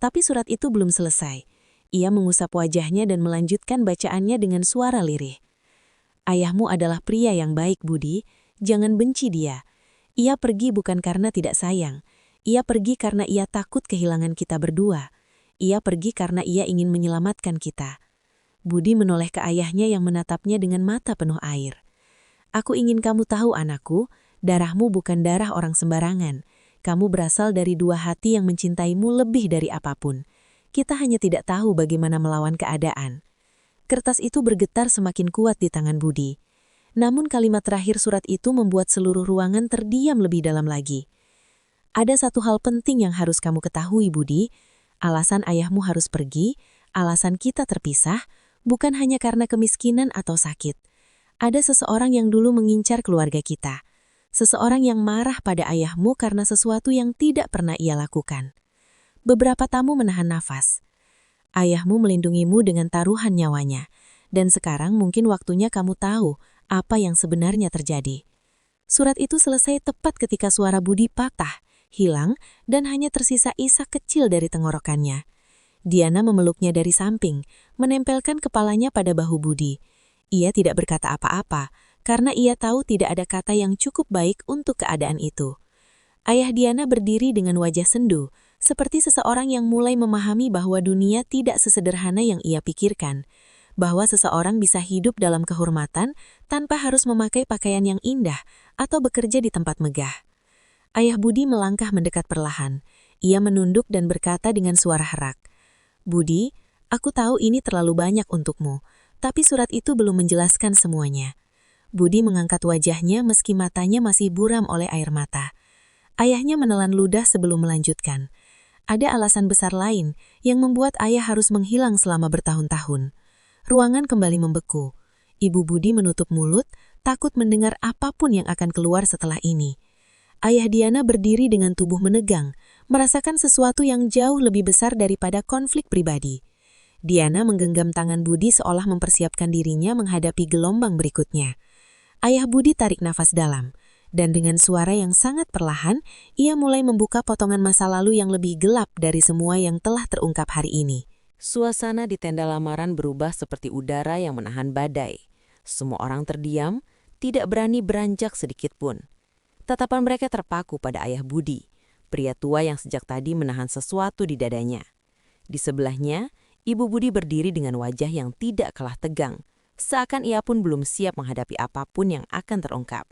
Tapi surat itu belum selesai. Ia mengusap wajahnya dan melanjutkan bacaannya dengan suara lirih. "Ayahmu adalah pria yang baik, Budi. Jangan benci dia. Ia pergi bukan karena tidak sayang. Ia pergi karena ia takut kehilangan kita berdua. Ia pergi karena ia ingin menyelamatkan kita." Budi menoleh ke ayahnya yang menatapnya dengan mata penuh air. "Aku ingin kamu tahu, anakku, darahmu bukan darah orang sembarangan. Kamu berasal dari dua hati yang mencintaimu lebih dari apapun. Kita hanya tidak tahu bagaimana melawan keadaan." Kertas itu bergetar semakin kuat di tangan Budi. Namun kalimat terakhir surat itu membuat seluruh ruangan terdiam lebih dalam lagi. "Ada satu hal penting yang harus kamu ketahui, Budi. Alasan ayahmu harus pergi, alasan kita terpisah, bukan hanya karena kemiskinan atau sakit. Ada seseorang yang dulu mengincar keluarga kita. Seseorang yang marah pada ayahmu karena sesuatu yang tidak pernah ia lakukan." Beberapa tamu menahan nafas. "Ayahmu melindungimu dengan taruhan nyawanya. Dan sekarang mungkin waktunya kamu tahu apa yang sebenarnya terjadi." Surat itu selesai tepat ketika suara Budi patah, hilang, dan hanya tersisa isak kecil dari tenggorokannya. Diana memeluknya dari samping, menempelkan kepalanya pada bahu Budi. Ia tidak berkata apa-apa, karena ia tahu tidak ada kata yang cukup baik untuk keadaan itu. Ayah Diana berdiri dengan wajah sendu, seperti seseorang yang mulai memahami bahwa dunia tidak sesederhana yang ia pikirkan, bahwa seseorang bisa hidup dalam kehormatan tanpa harus memakai pakaian yang indah atau bekerja di tempat megah. Ayah Budi melangkah mendekat perlahan. Ia menunduk dan berkata dengan suara herak, "Budi, aku tahu ini terlalu banyak untukmu, tapi surat itu belum menjelaskan semuanya." Budi mengangkat wajahnya meski matanya masih buram oleh air mata. Ayahnya menelan ludah sebelum melanjutkan. Ada alasan besar lain yang membuat ayah harus menghilang selama bertahun-tahun. Ruangan kembali membeku. Ibu Budi menutup mulut, takut mendengar apapun yang akan keluar setelah ini. Ayah Diana berdiri dengan tubuh menegang, merasakan sesuatu yang jauh lebih besar daripada konflik pribadi. Diana menggenggam tangan Budi seolah mempersiapkan dirinya menghadapi gelombang berikutnya. Ayah Budi tarik nafas dalam. Dan dengan suara yang sangat perlahan, ia mulai membuka potongan masa lalu yang lebih gelap dari semua yang telah terungkap hari ini. Suasana di tenda lamaran berubah seperti udara yang menahan badai. Semua orang terdiam, tidak berani beranjak sedikit pun. Tatapan mereka terpaku pada ayah Budi, pria tua yang sejak tadi menahan sesuatu di dadanya. Di sebelahnya, Ibu Budi berdiri dengan wajah yang tidak kalah tegang, seakan ia pun belum siap menghadapi apapun yang akan terungkap.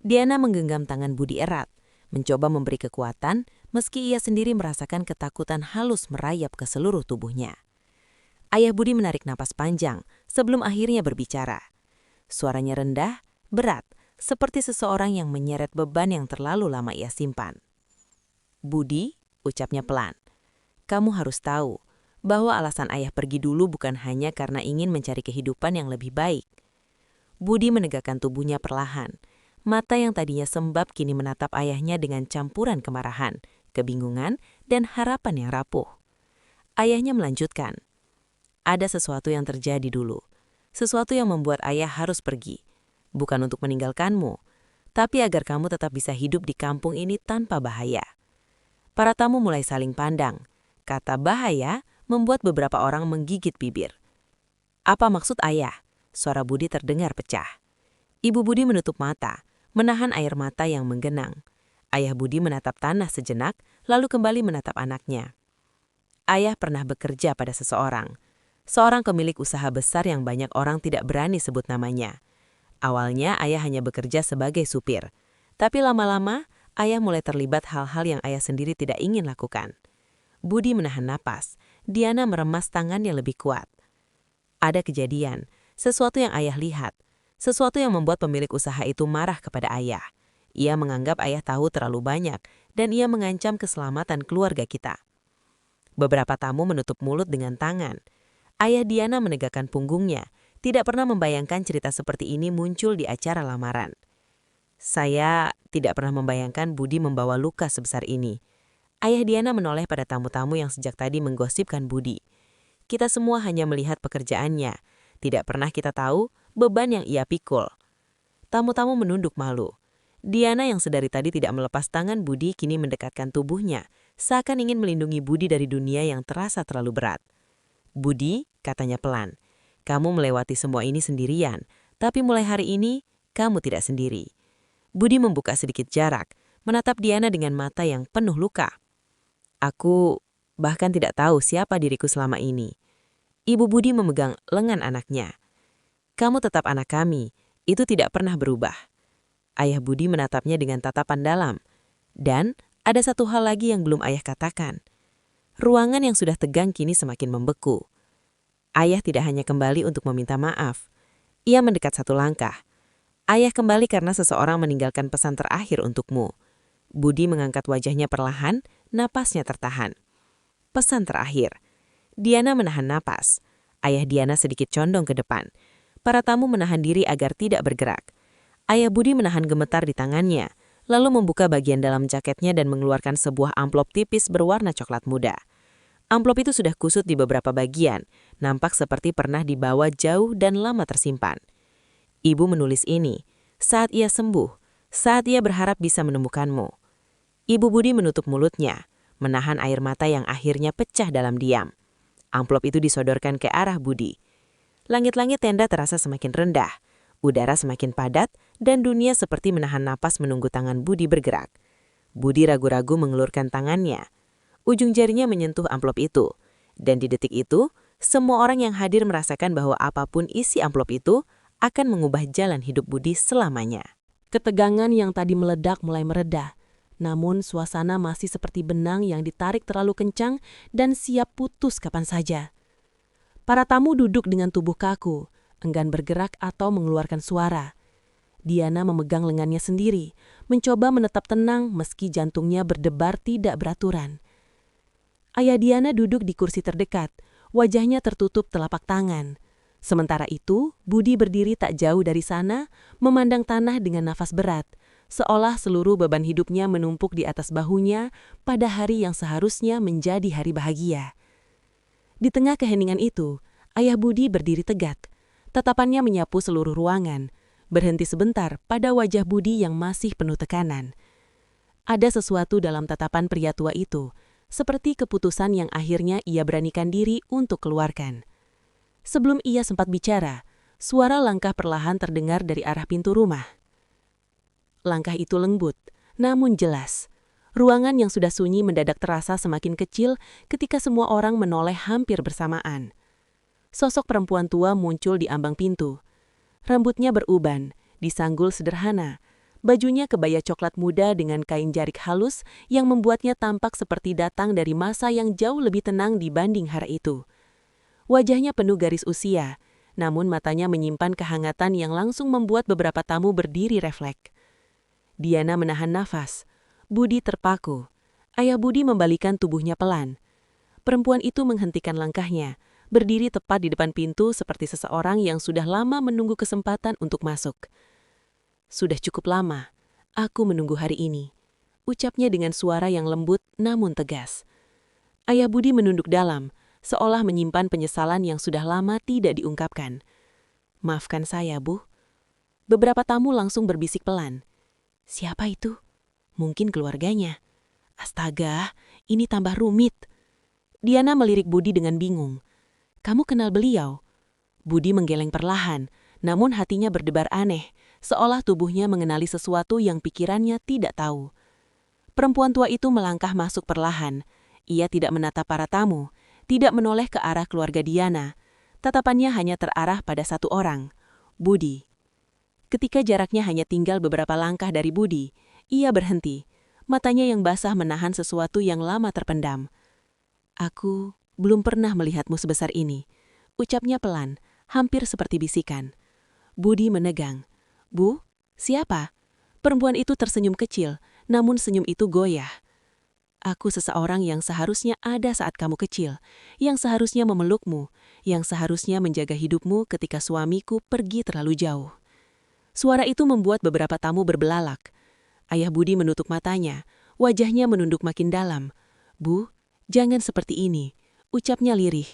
Diana menggenggam tangan Budi erat, mencoba memberi kekuatan meski ia sendiri merasakan ketakutan halus merayap ke seluruh tubuhnya. Ayah Budi menarik napas panjang sebelum akhirnya berbicara. Suaranya rendah, berat, seperti seseorang yang menyeret beban yang terlalu lama ia simpan. "Budi," ucapnya pelan, "kamu harus tahu bahwa alasan ayah pergi dulu bukan hanya karena ingin mencari kehidupan yang lebih baik." Budi menegakkan tubuhnya perlahan. Mata yang tadinya sembab kini menatap ayahnya dengan campuran kemarahan, kebingungan, dan harapan yang rapuh. Ayahnya melanjutkan, "Ada sesuatu yang terjadi dulu. Sesuatu yang membuat ayah harus pergi. Bukan untuk meninggalkanmu, tapi agar kamu tetap bisa hidup di kampung ini tanpa bahaya." Para tamu mulai saling pandang. Kata bahaya membuat beberapa orang menggigit bibir. "Apa maksud ayah?" Suara Budi terdengar pecah. Ibu Budi menutup mata, menahan air mata yang menggenang. Ayah Budi menatap tanah sejenak, lalu kembali menatap anaknya. "Ayah pernah bekerja pada seseorang. Seorang pemilik usaha besar yang banyak orang tidak berani sebut namanya. Awalnya ayah hanya bekerja sebagai supir. Tapi lama-lama, ayah mulai terlibat hal-hal yang ayah sendiri tidak ingin lakukan." Budi menahan napas. Diana meremas tangannya lebih kuat. "Ada kejadian, sesuatu yang ayah lihat. Sesuatu yang membuat pemilik usaha itu marah kepada ayah. Ia menganggap ayah tahu terlalu banyak, dan ia mengancam keselamatan keluarga kita." Beberapa tamu menutup mulut dengan tangan. Ayah Diana menegakkan punggungnya, tidak pernah membayangkan cerita seperti ini muncul di acara lamaran. "Saya tidak pernah membayangkan Budi membawa luka sebesar ini." Ayah Diana menoleh pada tamu-tamu yang sejak tadi menggosipkan Budi. "Kita semua hanya melihat pekerjaannya. Tidak pernah kita tahu beban yang ia pikul." Tamu-tamu menunduk malu. Diana yang sedari tadi tidak melepas tangan Budi kini mendekatkan tubuhnya, seakan ingin melindungi Budi dari dunia yang terasa terlalu berat. "Budi," katanya pelan, "kamu melewati semua ini sendirian, tapi mulai hari ini, kamu tidak sendiri." Budi membuka sedikit jarak, menatap Diana dengan mata yang penuh luka. "Aku bahkan tidak tahu siapa diriku selama ini." Ibu Budi memegang lengan anaknya. "Kamu tetap anak kami, itu tidak pernah berubah." Ayah Budi menatapnya dengan tatapan dalam. Dan ada satu hal lagi yang belum ayah katakan. Ruangan yang sudah tegang kini semakin membeku. Ayah tidak hanya kembali untuk meminta maaf. Ia mendekat satu langkah. "Ayah kembali karena seseorang meninggalkan pesan terakhir untukmu." Budi mengangkat wajahnya perlahan, napasnya tertahan. Pesan terakhir. Diana menahan napas. Ayah Diana sedikit condong ke depan. Para tamu menahan diri agar tidak bergerak. Ayah Budi menahan gemetar di tangannya, lalu membuka bagian dalam jaketnya dan mengeluarkan sebuah amplop tipis berwarna coklat muda. Amplop itu sudah kusut di beberapa bagian, nampak seperti pernah dibawa jauh dan lama tersimpan. Ibu menulis ini, "Saat ia sembuh, saat ia berharap bisa menemukanmu. Ibu Budi menutup mulutnya, menahan air mata yang akhirnya pecah dalam diam. Amplop itu disodorkan ke arah Budi. Langit-langit tenda terasa semakin rendah, udara semakin padat, dan dunia seperti menahan napas menunggu tangan Budi bergerak. Budi ragu-ragu mengelurkan tangannya. Ujung jarinya menyentuh amplop itu. Dan di detik itu, semua orang yang hadir merasakan bahwa apapun isi amplop itu akan mengubah jalan hidup Budi selamanya. Ketegangan yang tadi meledak mulai mereda. Namun suasana masih seperti benang yang ditarik terlalu kencang dan siap putus kapan saja. Para tamu duduk dengan tubuh kaku, enggan bergerak atau mengeluarkan suara. Diana memegang lengannya sendiri, mencoba menetap tenang meski jantungnya berdebar tidak beraturan. Ayah Diana duduk di kursi terdekat, wajahnya tertutup telapak tangan. Sementara itu, Budi berdiri tak jauh dari sana, memandang tanah dengan nafas berat, seolah seluruh beban hidupnya menumpuk di atas bahunya pada hari yang seharusnya menjadi hari bahagia. Di tengah keheningan itu, Ayah Budi berdiri tegak. Tatapannya menyapu seluruh ruangan, berhenti sebentar pada wajah Budi yang masih penuh tekanan. Ada sesuatu dalam tatapan pria tua itu, seperti keputusan yang akhirnya ia beranikan diri untuk keluarkan. Sebelum ia sempat bicara, suara langkah perlahan terdengar dari arah pintu rumah. Langkah itu lembut, namun jelas. Ruangan yang sudah sunyi mendadak terasa semakin kecil ketika semua orang menoleh hampir bersamaan. Sosok perempuan tua muncul di ambang pintu. Rambutnya beruban, disanggul sederhana. Bajunya kebaya coklat muda dengan kain jarik halus yang membuatnya tampak seperti datang dari masa yang jauh lebih tenang dibanding hari itu. Wajahnya penuh garis usia, namun matanya menyimpan kehangatan yang langsung membuat beberapa tamu berdiri refleks. Diana menahan nafas. Budi terpaku. Ayah Budi membalikan tubuhnya pelan. Perempuan itu menghentikan langkahnya, berdiri tepat di depan pintu seperti seseorang yang sudah lama menunggu kesempatan untuk masuk. "Sudah cukup lama, aku menunggu hari ini," ucapnya dengan suara yang lembut namun tegas. Ayah Budi menunduk dalam, seolah menyimpan penyesalan yang sudah lama tidak diungkapkan. "Maafkan saya, Bu." Beberapa tamu langsung berbisik pelan. "Siapa itu? Mungkin keluarganya. Astaga, ini tambah rumit." Diana melirik Budi dengan bingung. "Kamu kenal beliau?" Budi menggeleng perlahan, namun hatinya berdebar aneh, seolah tubuhnya mengenali sesuatu yang pikirannya tidak tahu. Perempuan tua itu melangkah masuk perlahan. Ia tidak menatap para tamu, tidak menoleh ke arah keluarga Diana. Tatapannya hanya terarah pada satu orang, Budi. Ketika jaraknya hanya tinggal beberapa langkah dari Budi, ia berhenti. Matanya yang basah menahan sesuatu yang lama terpendam. "Aku belum pernah melihatmu sebesar ini," ucapnya pelan, hampir seperti bisikan. Budi menegang. "Bu, siapa?" Perempuan itu tersenyum kecil, namun senyum itu goyah. "Aku seseorang yang seharusnya ada saat kamu kecil, yang seharusnya memelukmu, yang seharusnya menjaga hidupmu ketika suamiku pergi terlalu jauh." Suara itu membuat beberapa tamu berbelalak. Ayah Budi menutup matanya, wajahnya menunduk makin dalam. "Bu, jangan seperti ini," ucapnya lirih.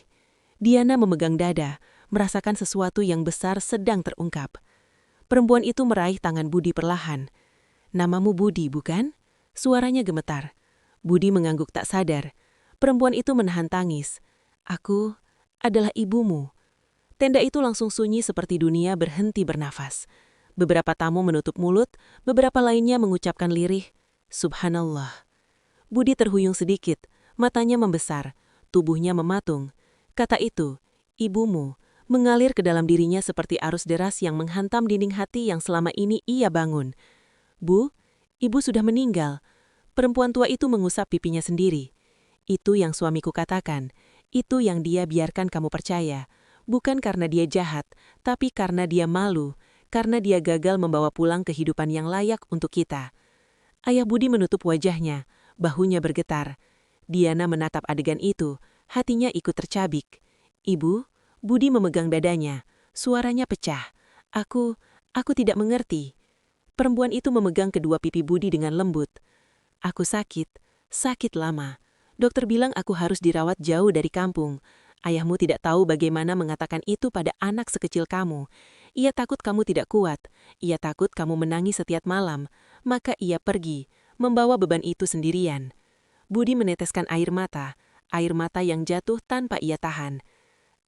Diana memegang dada, merasakan sesuatu yang besar sedang terungkap. Perempuan itu meraih tangan Budi perlahan. "Namamu Budi, bukan?" Suaranya gemetar. Budi mengangguk tak sadar. Perempuan itu menahan tangis. "Aku adalah ibumu." Tenda itu langsung sunyi seperti dunia berhenti bernafas. Beberapa tamu menutup mulut, beberapa lainnya mengucapkan lirih, "Subhanallah." Budi terhuyung sedikit, matanya membesar, tubuhnya mematung. Kata itu, "ibumu," mengalir ke dalam dirinya seperti arus deras yang menghantam dinding hati yang selama ini ia bangun. "Bu, ibu sudah meninggal." Perempuan tua itu mengusap pipinya sendiri. "Itu yang suamiku katakan, itu yang dia biarkan kamu percaya. Bukan karena dia jahat, tapi karena dia malu, karena dia gagal membawa pulang kehidupan yang layak untuk kita." Ayah Budi menutup wajahnya, bahunya bergetar. Diana menatap adegan itu, hatinya ikut tercabik. "Ibu," Budi memegang dadanya, suaranya pecah. Aku tidak mengerti." Perempuan itu memegang kedua pipi Budi dengan lembut. "Aku sakit lama. Dokter bilang aku harus dirawat jauh dari kampung. Ayahmu tidak tahu bagaimana mengatakan itu pada anak sekecil kamu. Ia takut kamu tidak kuat, ia takut kamu menangis setiap malam, maka ia pergi, membawa beban itu sendirian. Budi meneteskan air mata yang jatuh tanpa ia tahan.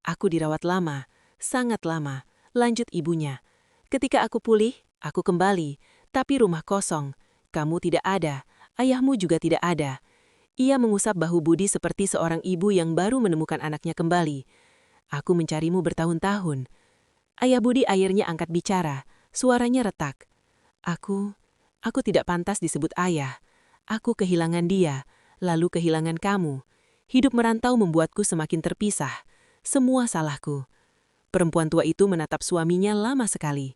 Aku dirawat lama, sangat lama, lanjut ibunya. Ketika aku pulih, aku kembali, tapi rumah kosong. Kamu tidak ada, ayahmu juga tidak ada. Ia mengusap bahu Budi seperti seorang ibu yang baru menemukan anaknya kembali. Aku mencarimu bertahun-tahun. Ayah Budi akhirnya angkat bicara, suaranya retak. Aku tidak pantas disebut ayah. Aku kehilangan dia, lalu kehilangan kamu. Hidup merantau membuatku semakin terpisah. Semua salahku. Perempuan tua itu menatap suaminya lama sekali.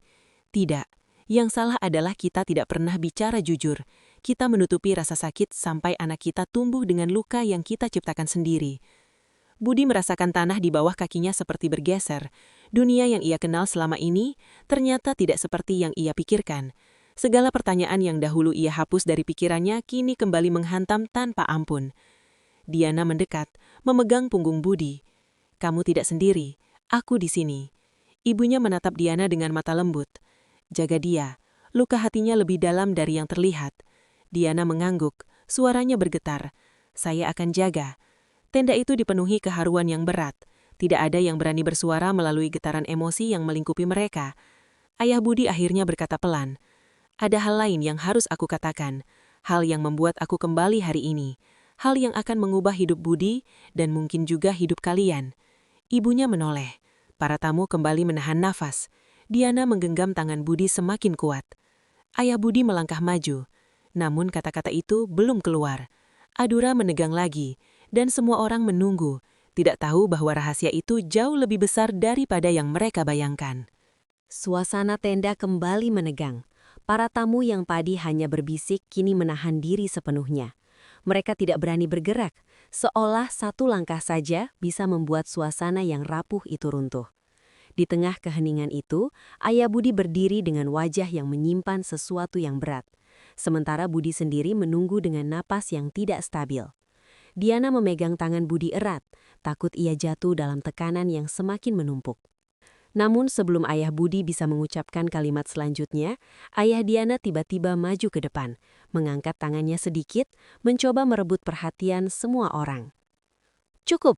Tidak, yang salah adalah kita tidak pernah bicara jujur. Kita menutupi rasa sakit sampai anak kita tumbuh dengan luka yang kita ciptakan sendiri. Budi merasakan tanah di bawah kakinya seperti bergeser. Dunia yang ia kenal selama ini ternyata tidak seperti yang ia pikirkan. Segala pertanyaan yang dahulu ia hapus dari pikirannya kini kembali menghantam tanpa ampun. Diana mendekat, memegang punggung Budi. Kamu tidak sendiri, aku di sini. Ibunya menatap Diana dengan mata lembut. Jaga dia, luka hatinya lebih dalam dari yang terlihat. Diana mengangguk, suaranya bergetar. Saya akan jaga. Tenda itu dipenuhi keharuan yang berat. Tidak ada yang berani bersuara melalui getaran emosi yang melingkupi mereka. Ayah Budi akhirnya berkata pelan, ada hal lain yang harus aku katakan. Hal yang membuat aku kembali hari ini. Hal yang akan mengubah hidup Budi dan mungkin juga hidup kalian. Ibunya menoleh. Para tamu kembali menahan nafas. Diana menggenggam tangan Budi semakin kuat. Ayah Budi melangkah maju. Namun kata-kata itu belum keluar. Adura menegang lagi. Dan semua orang menunggu, tidak tahu bahwa rahasia itu jauh lebih besar daripada yang mereka bayangkan. Suasana tenda kembali menegang. Para tamu yang tadi hanya berbisik kini menahan diri sepenuhnya. Mereka tidak berani bergerak, seolah satu langkah saja bisa membuat suasana yang rapuh itu runtuh. Di tengah keheningan itu, Ayah Budi berdiri dengan wajah yang menyimpan sesuatu yang berat. Sementara Budi sendiri menunggu dengan napas yang tidak stabil. Diana memegang tangan Budi erat, takut ia jatuh dalam tekanan yang semakin menumpuk. Namun sebelum Ayah Budi bisa mengucapkan kalimat selanjutnya, Ayah Diana tiba-tiba maju ke depan, mengangkat tangannya sedikit, mencoba merebut perhatian semua orang. Cukup!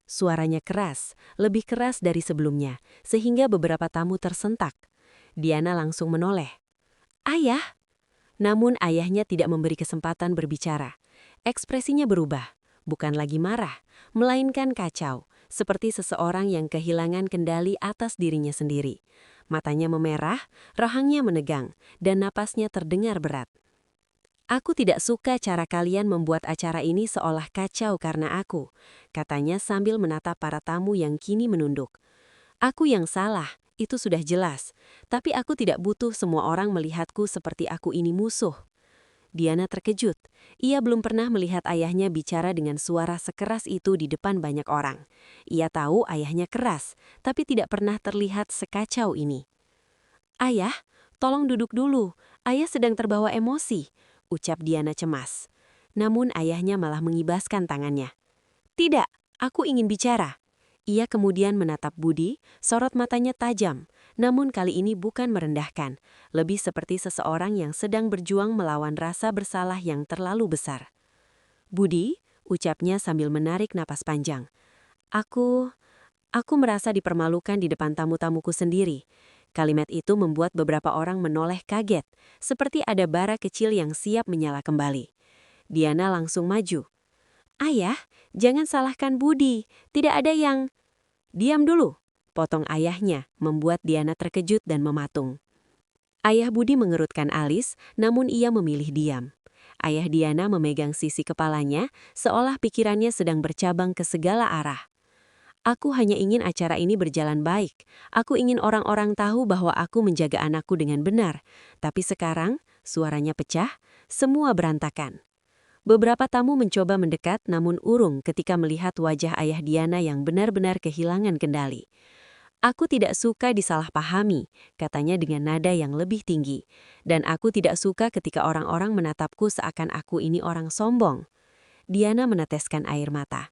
Suaranya keras, lebih keras dari sebelumnya, sehingga beberapa tamu tersentak. Diana langsung menoleh. Ayah! Namun ayahnya tidak memberi kesempatan berbicara. Ekspresinya berubah. Bukan lagi marah, melainkan kacau, seperti seseorang yang kehilangan kendali atas dirinya sendiri. Matanya memerah, rahangnya menegang, dan napasnya terdengar berat. Aku tidak suka cara kalian membuat acara ini seolah kacau karena aku, katanya sambil menatap para tamu yang kini menunduk. Aku yang salah, itu sudah jelas, tapi aku tidak butuh semua orang melihatku seperti aku ini musuh. Diana terkejut. Ia belum pernah melihat ayahnya bicara dengan suara sekeras itu di depan banyak orang. Ia tahu ayahnya keras, tapi tidak pernah terlihat sekacau ini. Ayah, tolong duduk dulu. Ayah sedang terbawa emosi, ucap Diana cemas. Namun ayahnya malah mengibaskan tangannya. Tidak, aku ingin bicara. Ia kemudian menatap Budi, sorot matanya tajam, namun kali ini bukan merendahkan, lebih seperti seseorang yang sedang berjuang melawan rasa bersalah yang terlalu besar. Budi, ucapnya sambil menarik napas panjang. Aku merasa dipermalukan di depan tamu-tamuku sendiri. Kalimat itu membuat beberapa orang menoleh kaget, seperti ada bara kecil yang siap menyala kembali. Diana langsung maju. Ayah, jangan salahkan Budi, tidak ada yang... Diam dulu, potong ayahnya, membuat Diana terkejut dan mematung. Ayah Budi mengerutkan alis, namun ia memilih diam. Ayah Diana memegang sisi kepalanya, seolah pikirannya sedang bercabang ke segala arah. Aku hanya ingin acara ini berjalan baik. Aku ingin orang-orang tahu bahwa aku menjaga anakku dengan benar. Tapi sekarang, suaranya pecah, semua berantakan. Beberapa tamu mencoba mendekat namun urung ketika melihat wajah ayah Diana yang benar-benar kehilangan kendali. Aku tidak suka disalahpahami, katanya dengan nada yang lebih tinggi. Dan aku tidak suka ketika orang-orang menatapku seakan aku ini orang sombong. Diana meneteskan air mata.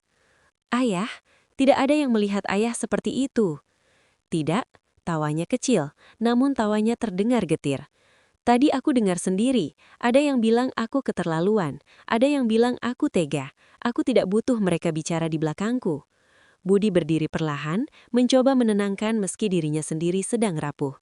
Ayah, tidak ada yang melihat ayah seperti itu. Tidak, Tawanya kecil, namun tawanya terdengar getir. Tadi aku dengar sendiri, ada yang bilang aku keterlaluan, ada yang bilang aku tega, aku tidak butuh mereka bicara di belakangku. Budi berdiri perlahan, mencoba menenangkan meski dirinya sendiri sedang rapuh.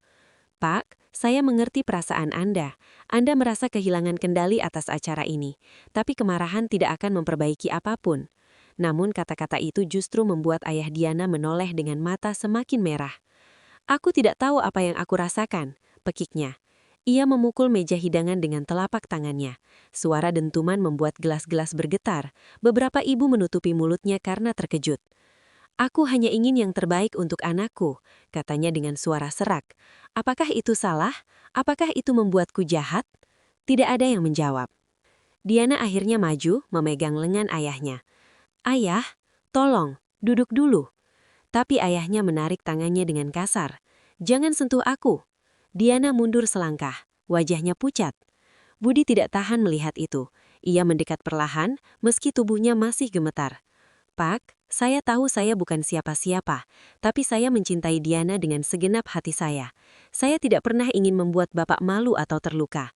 Pak, saya mengerti perasaan Anda. Anda merasa kehilangan kendali atas acara ini, tapi kemarahan tidak akan memperbaiki apapun. Namun kata-kata itu justru membuat ayah Diana menoleh dengan mata semakin merah. Aku tidak tahu apa yang aku rasakan, pekiknya. Ia memukul meja hidangan dengan telapak tangannya. Suara dentuman membuat gelas-gelas bergetar. Beberapa ibu menutupi mulutnya karena terkejut. Aku hanya ingin yang terbaik untuk anakku, katanya dengan suara serak. Apakah itu salah? Apakah itu membuatku jahat? Tidak ada yang menjawab. Diana akhirnya maju, memegang lengan ayahnya. Ayah, tolong, duduk dulu. Tapi ayahnya menarik tangannya dengan kasar. Jangan sentuh aku. Diana mundur selangkah, wajahnya pucat. Budi tidak tahan melihat itu. Ia mendekat perlahan, meski tubuhnya masih gemetar. Pak, saya tahu saya bukan siapa-siapa, tapi saya mencintai Diana dengan segenap hati saya. Saya tidak pernah ingin membuat Bapak malu atau terluka.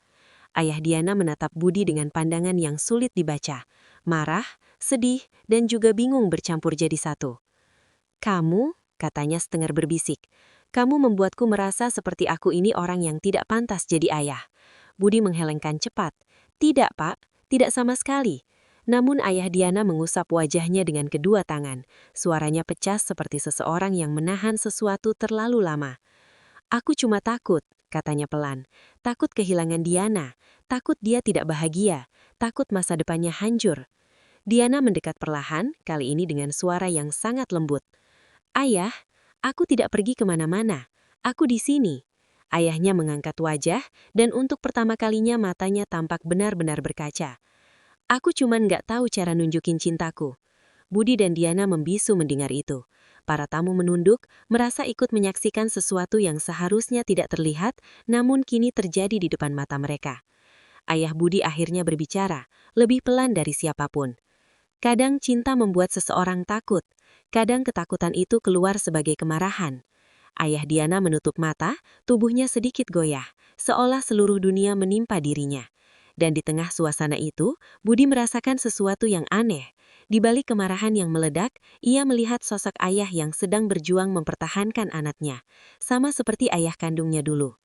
Ayah Diana menatap Budi dengan pandangan yang sulit dibaca. Marah, sedih, dan juga bingung bercampur jadi satu. Kamu, katanya setengah berbisik, kamu membuatku merasa seperti aku ini orang yang tidak pantas jadi ayah. Budi menghelengkan cepat. Tidak, Pak, tidak sama sekali. Namun ayah Diana mengusap wajahnya dengan kedua tangan. Suaranya pecah seperti seseorang yang menahan sesuatu terlalu lama. Aku cuma takut, katanya pelan. Takut kehilangan Diana, takut dia tidak bahagia, takut masa depannya hancur. Diana mendekat perlahan, kali ini dengan suara yang sangat lembut. Ayah, aku tidak pergi kemana-mana. Aku di sini. Ayahnya mengangkat wajah, dan untuk pertama kalinya matanya tampak benar-benar berkaca. Aku cuman nggak tahu cara nunjukin cintaku. Budi dan Diana membisu mendengar itu. Para tamu menunduk, merasa ikut menyaksikan sesuatu yang seharusnya tidak terlihat, namun kini terjadi di depan mata mereka. Ayah Budi akhirnya berbicara, lebih pelan dari siapapun. Kadang cinta membuat seseorang takut. Kadang ketakutan itu keluar sebagai kemarahan. Ayah Diana menutup mata, tubuhnya sedikit goyah, seolah seluruh dunia menimpa dirinya. Dan di tengah suasana itu, Budi merasakan sesuatu yang aneh. Di balik kemarahan yang meledak, ia melihat sosok ayah yang sedang berjuang mempertahankan anaknya, sama seperti ayah kandungnya dulu.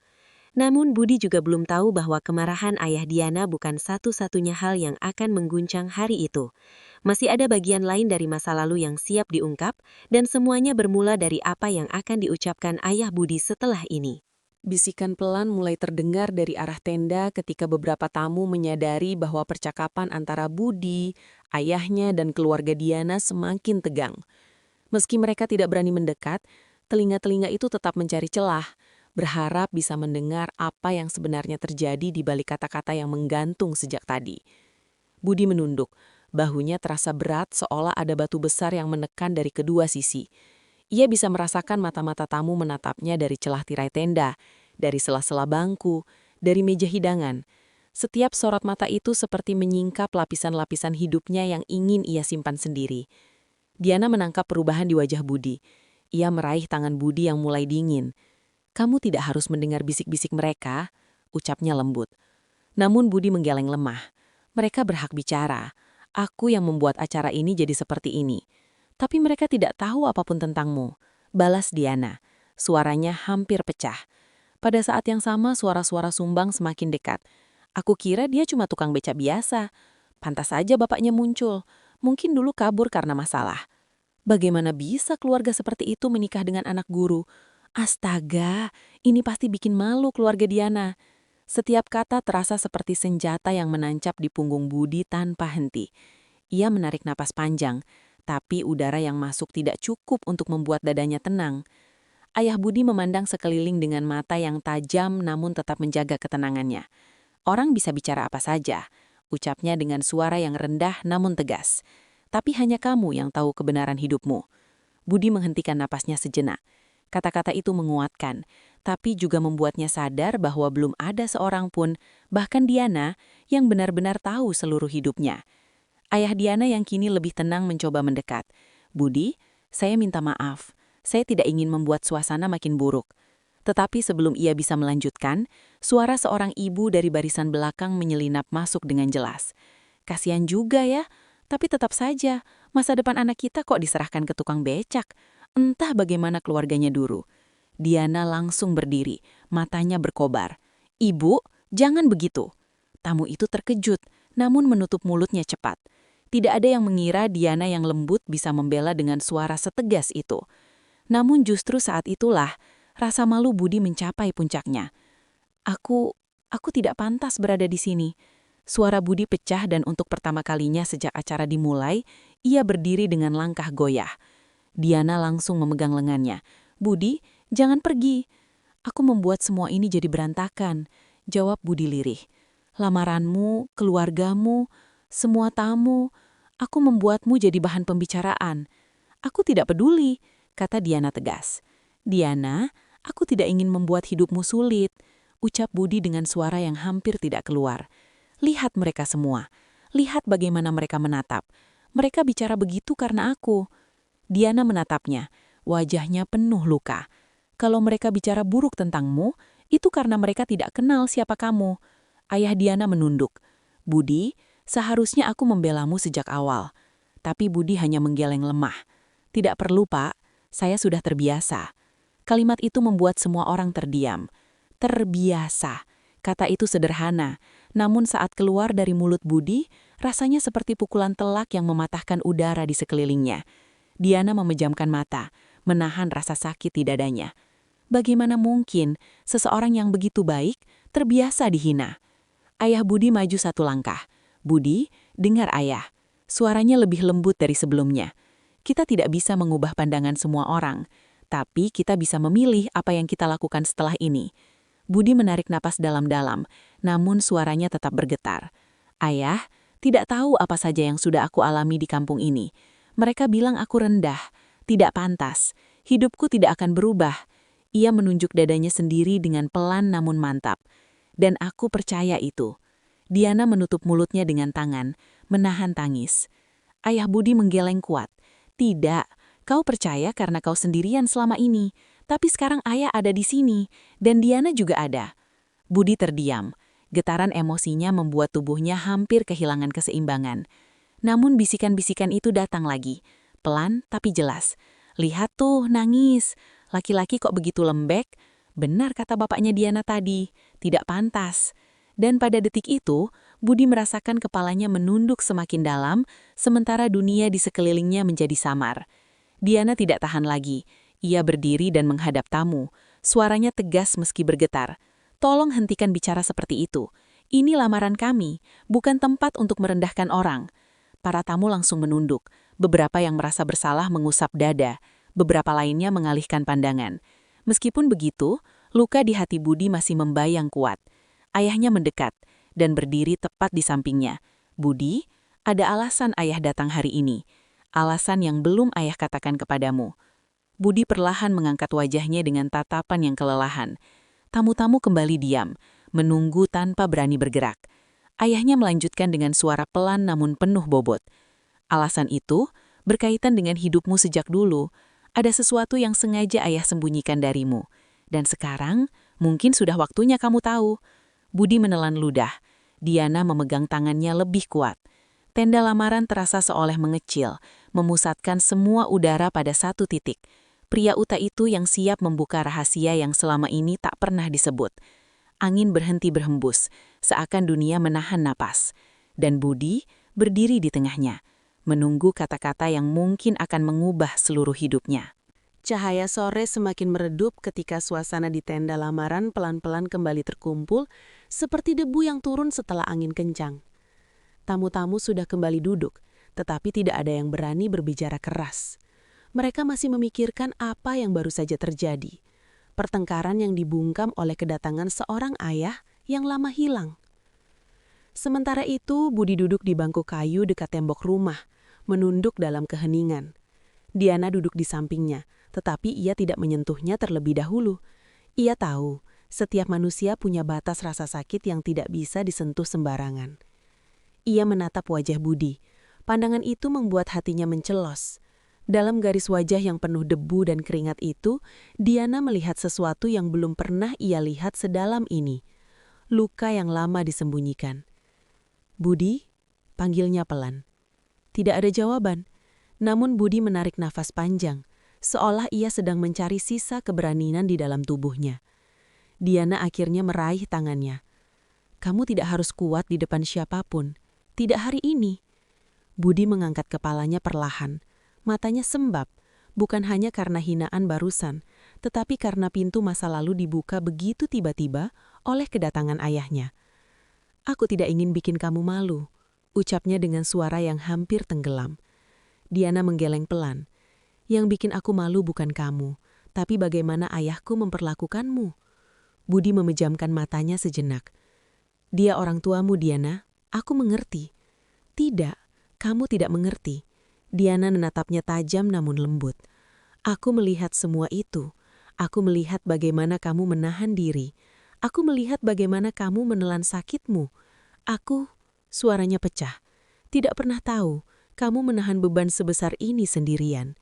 Namun Budi juga belum tahu bahwa kemarahan ayah Diana bukan satu-satunya hal yang akan mengguncang hari itu. Masih ada bagian lain dari masa lalu yang siap diungkap, dan semuanya bermula dari apa yang akan diucapkan ayah Budi setelah ini. Bisikan pelan mulai terdengar dari arah tenda ketika beberapa tamu menyadari bahwa percakapan antara Budi, ayahnya, dan keluarga Diana semakin tegang. Meski mereka tidak berani mendekat, telinga-telinga itu tetap mencari celah, berharap bisa mendengar apa yang sebenarnya terjadi di balik kata-kata yang menggantung sejak tadi. Budi menunduk, bahunya terasa berat seolah ada batu besar yang menekan dari kedua sisi. Ia bisa merasakan mata-mata tamu menatapnya dari celah tirai tenda, dari sela-sela bangku, dari meja hidangan. Setiap sorot mata itu seperti menyingkap lapisan-lapisan hidupnya yang ingin ia simpan sendiri. Diana menangkap perubahan di wajah Budi. Ia meraih tangan Budi yang mulai dingin. "Kamu tidak harus mendengar bisik-bisik mereka," ucapnya lembut. Namun Budi menggeleng lemah. "Mereka berhak bicara. Aku yang membuat acara ini jadi seperti ini. Tapi mereka tidak tahu apapun tentangmu," balas Diana. Suaranya hampir pecah. Pada saat yang sama suara-suara sumbang semakin dekat. "Aku kira dia cuma tukang beca biasa. Pantas saja bapaknya muncul. Mungkin dulu kabur karena masalah. Bagaimana bisa keluarga seperti itu menikah dengan anak guru? Astaga, ini pasti bikin malu keluarga Diana." Setiap kata terasa seperti senjata yang menancap di punggung Budi tanpa henti. Ia menarik napas panjang, tapi udara yang masuk tidak cukup untuk membuat dadanya tenang. Ayah Budi memandang sekeliling dengan mata yang tajam namun tetap menjaga ketenangannya. "Orang bisa bicara apa saja," ucapnya dengan suara yang rendah namun tegas. "Tapi hanya kamu yang tahu kebenaran hidupmu." Budi menghentikan napasnya sejenak. Kata-kata itu menguatkan, tapi juga membuatnya sadar bahwa belum ada seorang pun, bahkan Diana, yang benar-benar tahu seluruh hidupnya. Ayah Diana yang kini lebih tenang mencoba mendekat. "Budi, saya minta maaf. Saya tidak ingin membuat suasana makin buruk. Tetapi sebelum ia bisa melanjutkan, suara seorang ibu dari barisan belakang menyelinap masuk dengan jelas. Kasihan juga ya, tapi tetap saja, masa depan anak kita kok diserahkan ke tukang becak. Entah bagaimana keluarganya dulu. Diana langsung berdiri, matanya berkobar. "Ibu, jangan begitu." Tamu itu terkejut, namun menutup mulutnya cepat. Tidak ada yang mengira Diana yang lembut bisa membela dengan suara setegas itu. Namun justru saat itulah, rasa malu Budi mencapai puncaknya. Aku tidak pantas berada di sini." Suara Budi pecah dan untuk pertama kalinya sejak acara dimulai, ia berdiri dengan langkah goyah. Diana langsung memegang lengannya. "Budi, jangan pergi." "Aku membuat semua ini jadi berantakan," jawab Budi lirih. "Lamaranmu, keluargamu, semua tamu, aku membuatmu jadi bahan pembicaraan." "Aku tidak peduli," kata Diana tegas. "Diana, aku tidak ingin membuat hidupmu sulit," ucap Budi dengan suara yang hampir tidak keluar. "Lihat mereka semua. Lihat bagaimana mereka menatap. Mereka bicara begitu karena aku." Diana menatapnya. Wajahnya penuh luka. "Kalau mereka bicara buruk tentangmu, itu karena mereka tidak kenal siapa kamu." Ayah Diana menunduk. "Budi, seharusnya aku membelamu sejak awal." Tapi Budi hanya menggeleng lemah. "Tidak perlu, Pak. Saya sudah terbiasa." Kalimat itu membuat semua orang terdiam. Terbiasa. Kata itu sederhana, namun saat keluar dari mulut Budi, rasanya seperti pukulan telak yang mematahkan udara di sekelilingnya. Diana memejamkan mata, menahan rasa sakit di dadanya. Bagaimana mungkin seseorang yang begitu baik terbiasa dihina? Ayah Budi maju satu langkah. "Budi, dengar ayah." Suaranya lebih lembut dari sebelumnya. "Kita tidak bisa mengubah pandangan semua orang, tapi kita bisa memilih apa yang kita lakukan setelah ini." Budi menarik napas dalam-dalam, namun suaranya tetap bergetar. "Ayah, tidak tahu apa saja yang sudah aku alami di kampung ini. Mereka bilang aku rendah, tidak pantas. Hidupku tidak akan berubah." Ia menunjuk dadanya sendiri dengan pelan namun mantap. "Dan aku percaya itu." Diana menutup mulutnya dengan tangan, menahan tangis. Ayah Budi menggeleng kuat. "Tidak, kau percaya karena kau sendirian selama ini. Tapi sekarang ayah ada di sini, dan Diana juga ada." Budi terdiam. Getaran emosinya membuat tubuhnya hampir kehilangan keseimbangan. Namun bisikan-bisikan itu datang lagi. Pelan tapi jelas. "Lihat tuh, nangis. Laki-laki kok begitu lembek?" Benar kata bapaknya Diana tadi, tidak pantas. Dan pada detik itu, Budi merasakan kepalanya menunduk semakin dalam, sementara dunia di sekelilingnya menjadi samar. Diana tidak tahan lagi. Ia berdiri dan menghadap tamu. Suaranya tegas meski bergetar. "Tolong hentikan bicara seperti itu. Ini lamaran kami, bukan tempat untuk merendahkan orang." Para tamu langsung menunduk. Beberapa yang merasa bersalah mengusap dada. Beberapa lainnya mengalihkan pandangan. Meskipun begitu, luka di hati Budi masih membayang kuat. Ayahnya mendekat dan berdiri tepat di sampingnya. "Budi, ada alasan ayah datang hari ini. Alasan yang belum ayah katakan kepadamu." Budi perlahan mengangkat wajahnya dengan tatapan yang kelelahan. Tamu-tamu kembali diam, menunggu tanpa berani bergerak. Ayahnya melanjutkan dengan suara pelan namun penuh bobot. "Alasan itu berkaitan dengan hidupmu sejak dulu. Ada sesuatu yang sengaja ayah sembunyikan darimu. Dan sekarang, mungkin sudah waktunya kamu tahu." Budi menelan ludah. Diana memegang tangannya lebih kuat. Tenda lamaran terasa seolah mengecil, memusatkan semua udara pada satu titik. Pria Uta itu yang siap membuka rahasia yang selama ini tak pernah disebut. Angin berhenti berhembus, seakan dunia menahan napas. Dan Budi berdiri di tengahnya, menunggu kata-kata yang mungkin akan mengubah seluruh hidupnya. Cahaya sore semakin meredup ketika suasana di tenda lamaran pelan-pelan kembali terkumpul, seperti debu yang turun setelah angin kencang. Tamu-tamu sudah kembali duduk, tetapi tidak ada yang berani berbicara keras. Mereka masih memikirkan apa yang baru saja terjadi. Pertengkaran yang dibungkam oleh kedatangan seorang ayah yang lama hilang. Sementara itu, Budi duduk di bangku kayu dekat tembok rumah, menunduk dalam keheningan. Diana duduk di sampingnya, tetapi ia tidak menyentuhnya terlebih dahulu. Ia tahu, setiap manusia punya batas rasa sakit yang tidak bisa disentuh sembarangan. Ia menatap wajah Budi. Pandangan itu membuat hatinya mencelos. Dalam garis wajah yang penuh debu dan keringat itu, Diana melihat sesuatu yang belum pernah ia lihat sedalam ini. Luka yang lama disembunyikan. "Budi?" panggilnya pelan. Tidak ada jawaban, namun Budi menarik nafas panjang, seolah ia sedang mencari sisa keberanian di dalam tubuhnya. Diana akhirnya meraih tangannya. "Kamu tidak harus kuat di depan siapapun. Tidak hari ini." Budi mengangkat kepalanya perlahan. Matanya sembab, bukan hanya karena hinaan barusan, tetapi karena pintu masa lalu dibuka begitu tiba-tiba oleh kedatangan ayahnya. "Aku tidak ingin bikin kamu malu," ucapnya dengan suara yang hampir tenggelam. Diana menggeleng pelan. "Yang bikin aku malu bukan kamu, tapi bagaimana ayahku memperlakukanmu." Budi memejamkan matanya sejenak. "Dia orang tuamu, Diana. Aku mengerti." "Tidak, kamu tidak mengerti." Diana menatapnya tajam namun lembut. "Aku melihat semua itu. Aku melihat bagaimana kamu menahan diri. Aku melihat bagaimana kamu menelan sakitmu. Aku..." Suaranya pecah. "Tidak pernah tahu kamu menahan beban sebesar ini sendirian."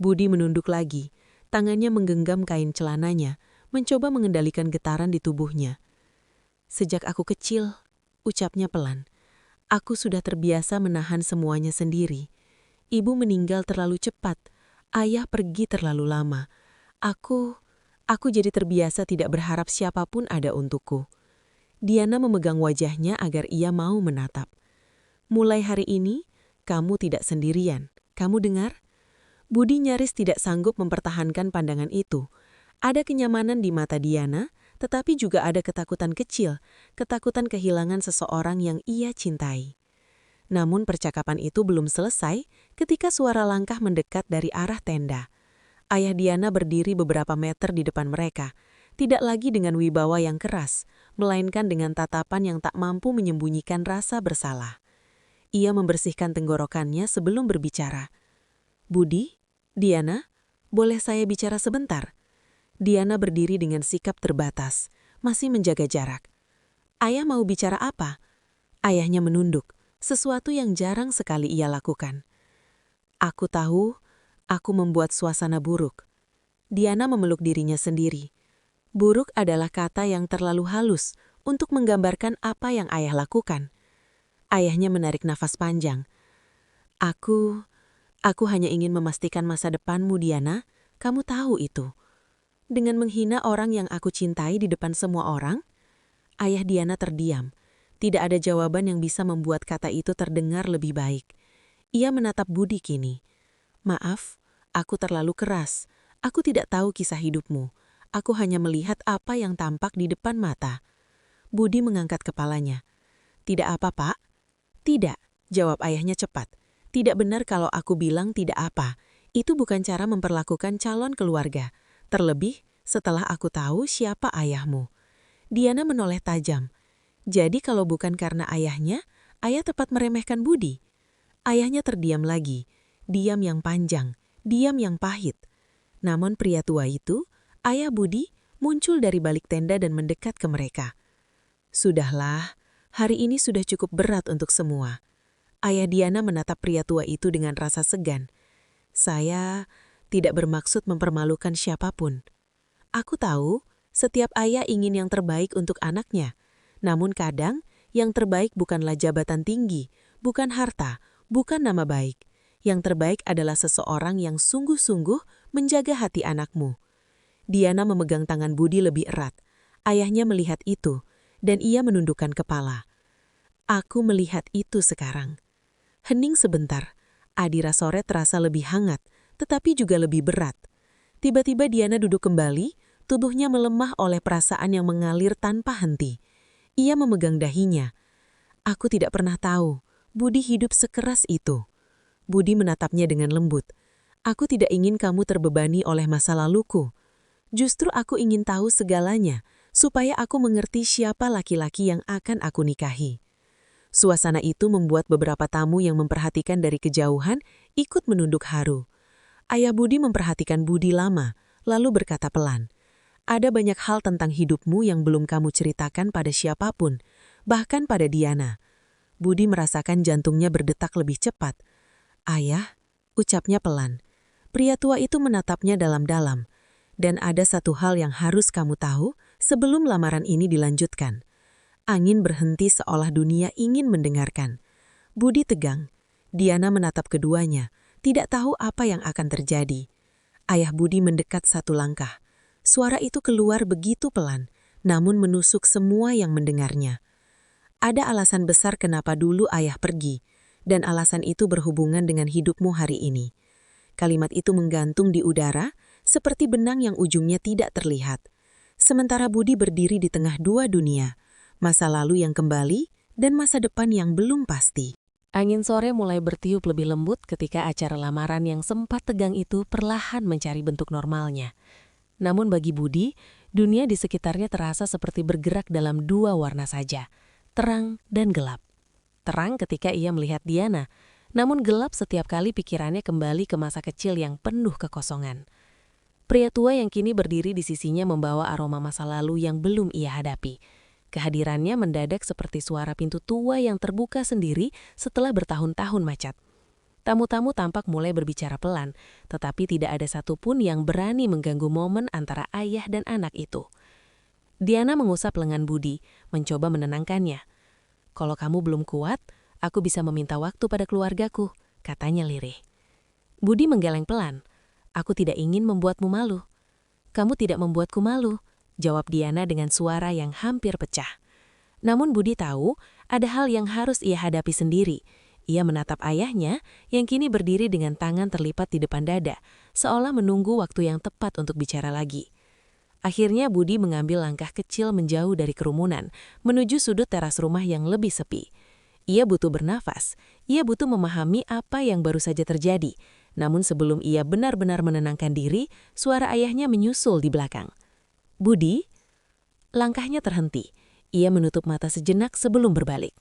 Budi menunduk lagi. Tangannya menggenggam kain celananya, mencoba mengendalikan getaran di tubuhnya. "Sejak aku kecil," ucapnya pelan, "aku sudah terbiasa menahan semuanya sendiri. Ibu meninggal terlalu cepat, ayah pergi terlalu lama. Aku jadi terbiasa tidak berharap siapapun ada untukku." Diana memegang wajahnya agar ia mau menatap. "Mulai hari ini, kamu tidak sendirian. Kamu dengar?" Budi nyaris tidak sanggup mempertahankan pandangan itu. Ada kenyamanan di mata Diana, tetapi juga ada ketakutan kecil, ketakutan kehilangan seseorang yang ia cintai. Namun percakapan itu belum selesai ketika suara langkah mendekat dari arah tenda. Ayah Diana berdiri beberapa meter di depan mereka, tidak lagi dengan wibawa yang keras, melainkan dengan tatapan yang tak mampu menyembunyikan rasa bersalah. Ia membersihkan tenggorokannya sebelum berbicara. "Budi, Diana, boleh saya bicara sebentar?" Diana berdiri dengan sikap terbatas, masih menjaga jarak. "Ayah mau bicara apa?" Ayahnya menunduk, sesuatu yang jarang sekali ia lakukan. "Aku tahu, aku membuat suasana buruk." Diana memeluk dirinya sendiri. Buruk adalah kata yang terlalu halus untuk menggambarkan apa yang ayah lakukan. Ayahnya menarik nafas panjang. Aku hanya ingin memastikan masa depanmu, Diana. Kamu tahu itu." "Dengan menghina orang yang aku cintai di depan semua orang?" Ayah Diana terdiam. Tidak ada jawaban yang bisa membuat kata itu terdengar lebih baik. Ia menatap Budi kini. "Maaf, aku terlalu keras. Aku tidak tahu kisah hidupmu. Aku hanya melihat apa yang tampak di depan mata." Budi mengangkat kepalanya. "Tidak apa, Pak?" "Tidak," jawab ayahnya cepat. "Tidak benar kalau aku bilang tidak apa. Itu bukan cara memperlakukan calon keluarga. Terlebih setelah aku tahu siapa ayahmu." Diana menoleh tajam. "Jadi kalau bukan karena ayahnya, ayah tepat meremehkan Budi?" Ayahnya terdiam lagi. Diam yang panjang, diam yang pahit. Namun pria tua itu, ayah Budi, muncul dari balik tenda dan mendekat ke mereka. "Sudahlah, hari ini sudah cukup berat untuk semua." Ayah Diana menatap pria tua itu dengan rasa segan. "Saya tidak bermaksud mempermalukan siapapun. Aku tahu setiap ayah ingin yang terbaik untuk anaknya. Namun kadang yang terbaik bukanlah jabatan tinggi, bukan harta, bukan nama baik. Yang terbaik adalah seseorang yang sungguh-sungguh menjaga hati anakmu." Diana memegang tangan Budi lebih erat. Ayahnya melihat itu, dan ia menundukkan kepala. "Aku melihat itu sekarang." Hening sebentar. Adira sore terasa lebih hangat, tetapi juga lebih berat. Tiba-tiba Diana duduk kembali, tubuhnya melemah oleh perasaan yang mengalir tanpa henti. Ia memegang dahinya. "Aku tidak pernah tahu, Budi hidup sekeras itu." Budi menatapnya dengan lembut. "Aku tidak ingin kamu terbebani oleh masa laluku. Justru aku ingin tahu segalanya, supaya aku mengerti siapa laki-laki yang akan aku nikahi." Suasana itu membuat beberapa tamu yang memperhatikan dari kejauhan ikut menunduk haru. Ayah Budi memperhatikan Budi lama, lalu berkata pelan, "Ada banyak hal tentang hidupmu yang belum kamu ceritakan pada siapapun, bahkan pada Diana." Budi merasakan jantungnya berdetak lebih cepat. "Ayah," ucapnya pelan, Pria tua itu menatapnya dalam-dalam. Dan ada satu hal yang harus kamu tahu sebelum lamaran ini dilanjutkan. Angin berhenti seolah dunia ingin mendengarkan. Budi tegang. Diana menatap keduanya, tidak tahu apa yang akan terjadi. Ayah Budi mendekat satu langkah. Suara itu keluar begitu pelan, namun menusuk semua yang mendengarnya. Ada alasan besar kenapa dulu ayah pergi, dan alasan itu berhubungan dengan hidupmu hari ini. Kalimat itu menggantung di udara, seperti benang yang ujungnya tidak terlihat. Sementara Budi berdiri di tengah dua dunia, masa lalu yang kembali dan masa depan yang belum pasti. Angin sore mulai bertiup lebih lembut ketika acara lamaran yang sempat tegang itu perlahan mencari bentuk normalnya. Namun bagi Budi, dunia di sekitarnya terasa seperti bergerak dalam dua warna saja, terang dan gelap. Terang ketika ia melihat Diana, namun gelap setiap kali pikirannya kembali ke masa kecil yang penuh kekosongan. Pria tua yang kini berdiri di sisinya membawa aroma masa lalu yang belum ia hadapi. Kehadirannya mendadak seperti suara pintu tua yang terbuka sendiri setelah bertahun-tahun macet. Tamu-tamu tampak mulai berbicara pelan, tetapi tidak ada satupun yang berani mengganggu momen antara ayah dan anak itu. Diana mengusap lengan Budi, mencoba menenangkannya. "Kalau kamu belum kuat, aku bisa meminta waktu pada keluargaku," katanya lirih. Budi menggeleng pelan. "Aku tidak ingin membuatmu malu." "Kamu tidak membuatku malu," jawab Diana dengan suara yang hampir pecah. Namun Budi tahu ada hal yang harus ia hadapi sendiri. Ia menatap ayahnya yang kini berdiri dengan tangan terlipat di depan dada, seolah menunggu waktu yang tepat untuk bicara lagi. Akhirnya Budi mengambil langkah kecil menjauh dari kerumunan, menuju sudut teras rumah yang lebih sepi. Ia butuh bernafas, ia butuh memahami apa yang baru saja terjadi. Namun sebelum ia benar-benar menenangkan diri, suara ayahnya menyusul di belakang. "Budi?" Langkahnya terhenti. Ia menutup mata sejenak sebelum berbalik.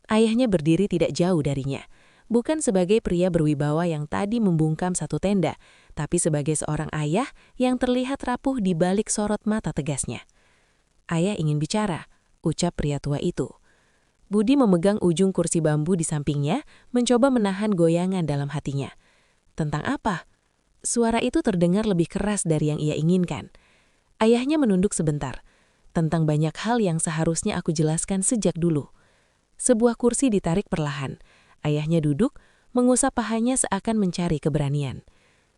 Ayahnya berdiri tidak jauh darinya. Bukan sebagai pria berwibawa yang tadi membungkam satu tenda, tapi sebagai seorang ayah yang terlihat rapuh di balik sorot mata tegasnya. "Ayah ingin bicara," ucap pria tua itu. Budi memegang ujung kursi bambu di sampingnya, mencoba menahan goyangan dalam hatinya. "Tentang apa?" Suara itu terdengar lebih keras dari yang ia inginkan. Ayahnya menunduk sebentar. "Tentang banyak hal yang seharusnya aku jelaskan sejak dulu." Sebuah kursi ditarik perlahan. Ayahnya duduk, mengusap pahanya seakan mencari keberanian.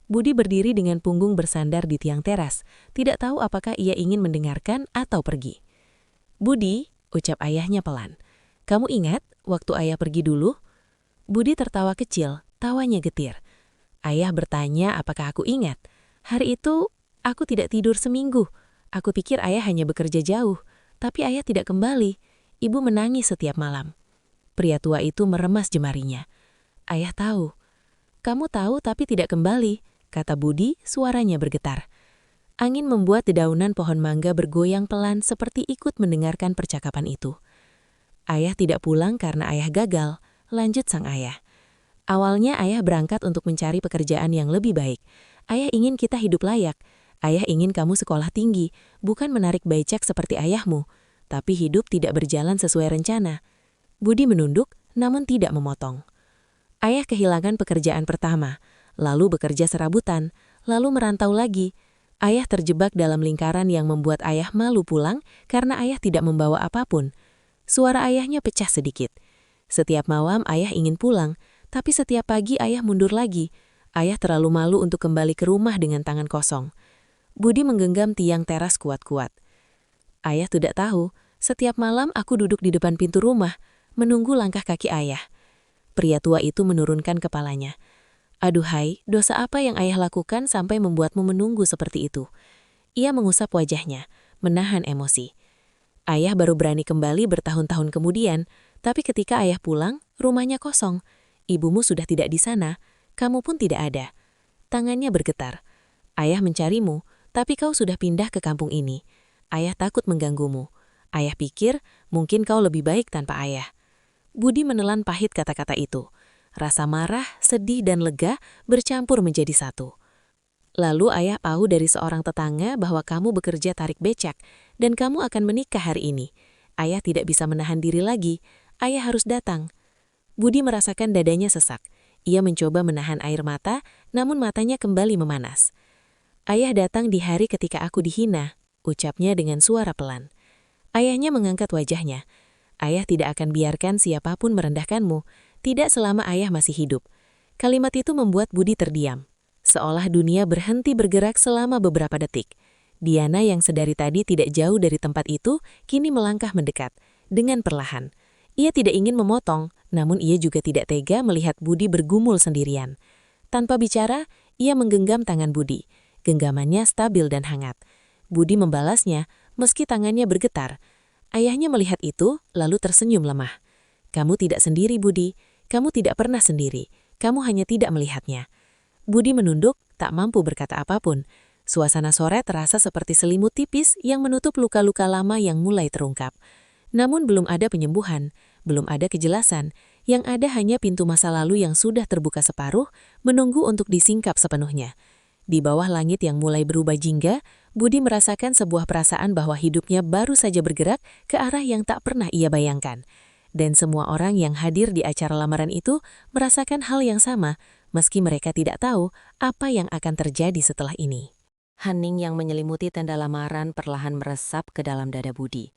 Budi berdiri dengan punggung bersandar di tiang teras, tidak tahu apakah ia ingin mendengarkan atau pergi. "Budi," ucap ayahnya pelan. "Kamu ingat waktu ayah pergi dulu?" Budi tertawa kecil, tawanya getir. Ayah bertanya apakah aku ingat. "Hari itu, aku tidak tidur seminggu. Aku pikir ayah hanya bekerja jauh, tapi ayah tidak kembali. Ibu menangis setiap malam." Pria tua itu meremas jemarinya. "Ayah tahu." "Kamu tahu tapi tidak kembali," kata Budi, suaranya bergetar. Angin membuat dedaunan pohon mangga bergoyang pelan seperti ikut mendengarkan percakapan itu. "Ayah tidak pulang karena ayah gagal," lanjut sang ayah. "Awalnya ayah berangkat untuk mencari pekerjaan yang lebih baik. Ayah ingin kita hidup layak. Ayah ingin kamu sekolah tinggi, bukan menarik becak seperti ayahmu. Tapi hidup tidak berjalan sesuai rencana." Budi menunduk, namun tidak memotong. Ayah kehilangan pekerjaan pertama, lalu bekerja serabutan, lalu merantau lagi. Ayah terjebak dalam lingkaran yang membuat ayah malu pulang karena ayah tidak membawa apapun. Suara ayahnya pecah sedikit. Setiap malam ayah ingin pulang, tapi setiap pagi ayah mundur lagi. Ayah terlalu malu untuk kembali ke rumah dengan tangan kosong. Budi menggenggam tiang teras kuat-kuat. "Ayah tidak tahu, setiap malam aku duduk di depan pintu rumah, menunggu langkah kaki ayah." Pria tua itu menurunkan kepalanya. "Aduhai, dosa apa yang ayah lakukan sampai membuatmu menunggu seperti itu?" Ia mengusap wajahnya, menahan emosi. "Ayah baru berani kembali bertahun-tahun kemudian, tapi ketika ayah pulang, rumahnya kosong. Ibumu sudah tidak di sana, kamu pun tidak ada." Tangannya bergetar. "Ayah mencarimu, tapi kau sudah pindah ke kampung ini. Ayah takut mengganggumu. Ayah pikir mungkin kau lebih baik tanpa ayah." Budi menelan pahit kata-kata itu. Rasa marah, sedih, dan lega bercampur menjadi satu. "Lalu ayah tahu dari seorang tetangga bahwa kamu bekerja tarik becak, dan kamu akan menikah hari ini. Ayah tidak bisa menahan diri lagi. Ayah harus datang." Budi merasakan dadanya sesak. Ia mencoba menahan air mata, namun matanya kembali memanas. "Ayah datang di hari ketika aku dihina," ucapnya dengan suara pelan. Ayahnya mengangkat wajahnya. "Ayah tidak akan biarkan siapapun merendahkanmu, tidak selama ayah masih hidup." Kalimat itu membuat Budi terdiam, seolah dunia berhenti bergerak selama beberapa detik. Diana yang sedari tadi tidak jauh dari tempat itu, kini melangkah mendekat, dengan perlahan. Ia tidak ingin memotong, namun ia juga tidak tega melihat Budi bergumul sendirian. Tanpa bicara, ia menggenggam tangan Budi. Genggamannya stabil dan hangat. Budi membalasnya, meski tangannya bergetar. Ayahnya melihat itu, lalu tersenyum lemah. "Kamu tidak sendiri, Budi. Kamu tidak pernah sendiri. Kamu hanya tidak melihatnya." Budi menunduk, tak mampu berkata apapun. Suasana sore terasa seperti selimut tipis yang menutup luka-luka lama yang mulai terungkap. Namun belum ada penyembuhan, belum ada kejelasan. Yang ada hanya pintu masa lalu yang sudah terbuka separuh, menunggu untuk disingkap sepenuhnya. Di bawah langit yang mulai berubah jingga, Budi merasakan sebuah perasaan bahwa hidupnya baru saja bergerak ke arah yang tak pernah ia bayangkan. Dan semua orang yang hadir di acara lamaran itu merasakan hal yang sama, meski mereka tidak tahu apa yang akan terjadi setelah ini. Hening yang menyelimuti tenda lamaran perlahan meresap ke dalam dada Budi.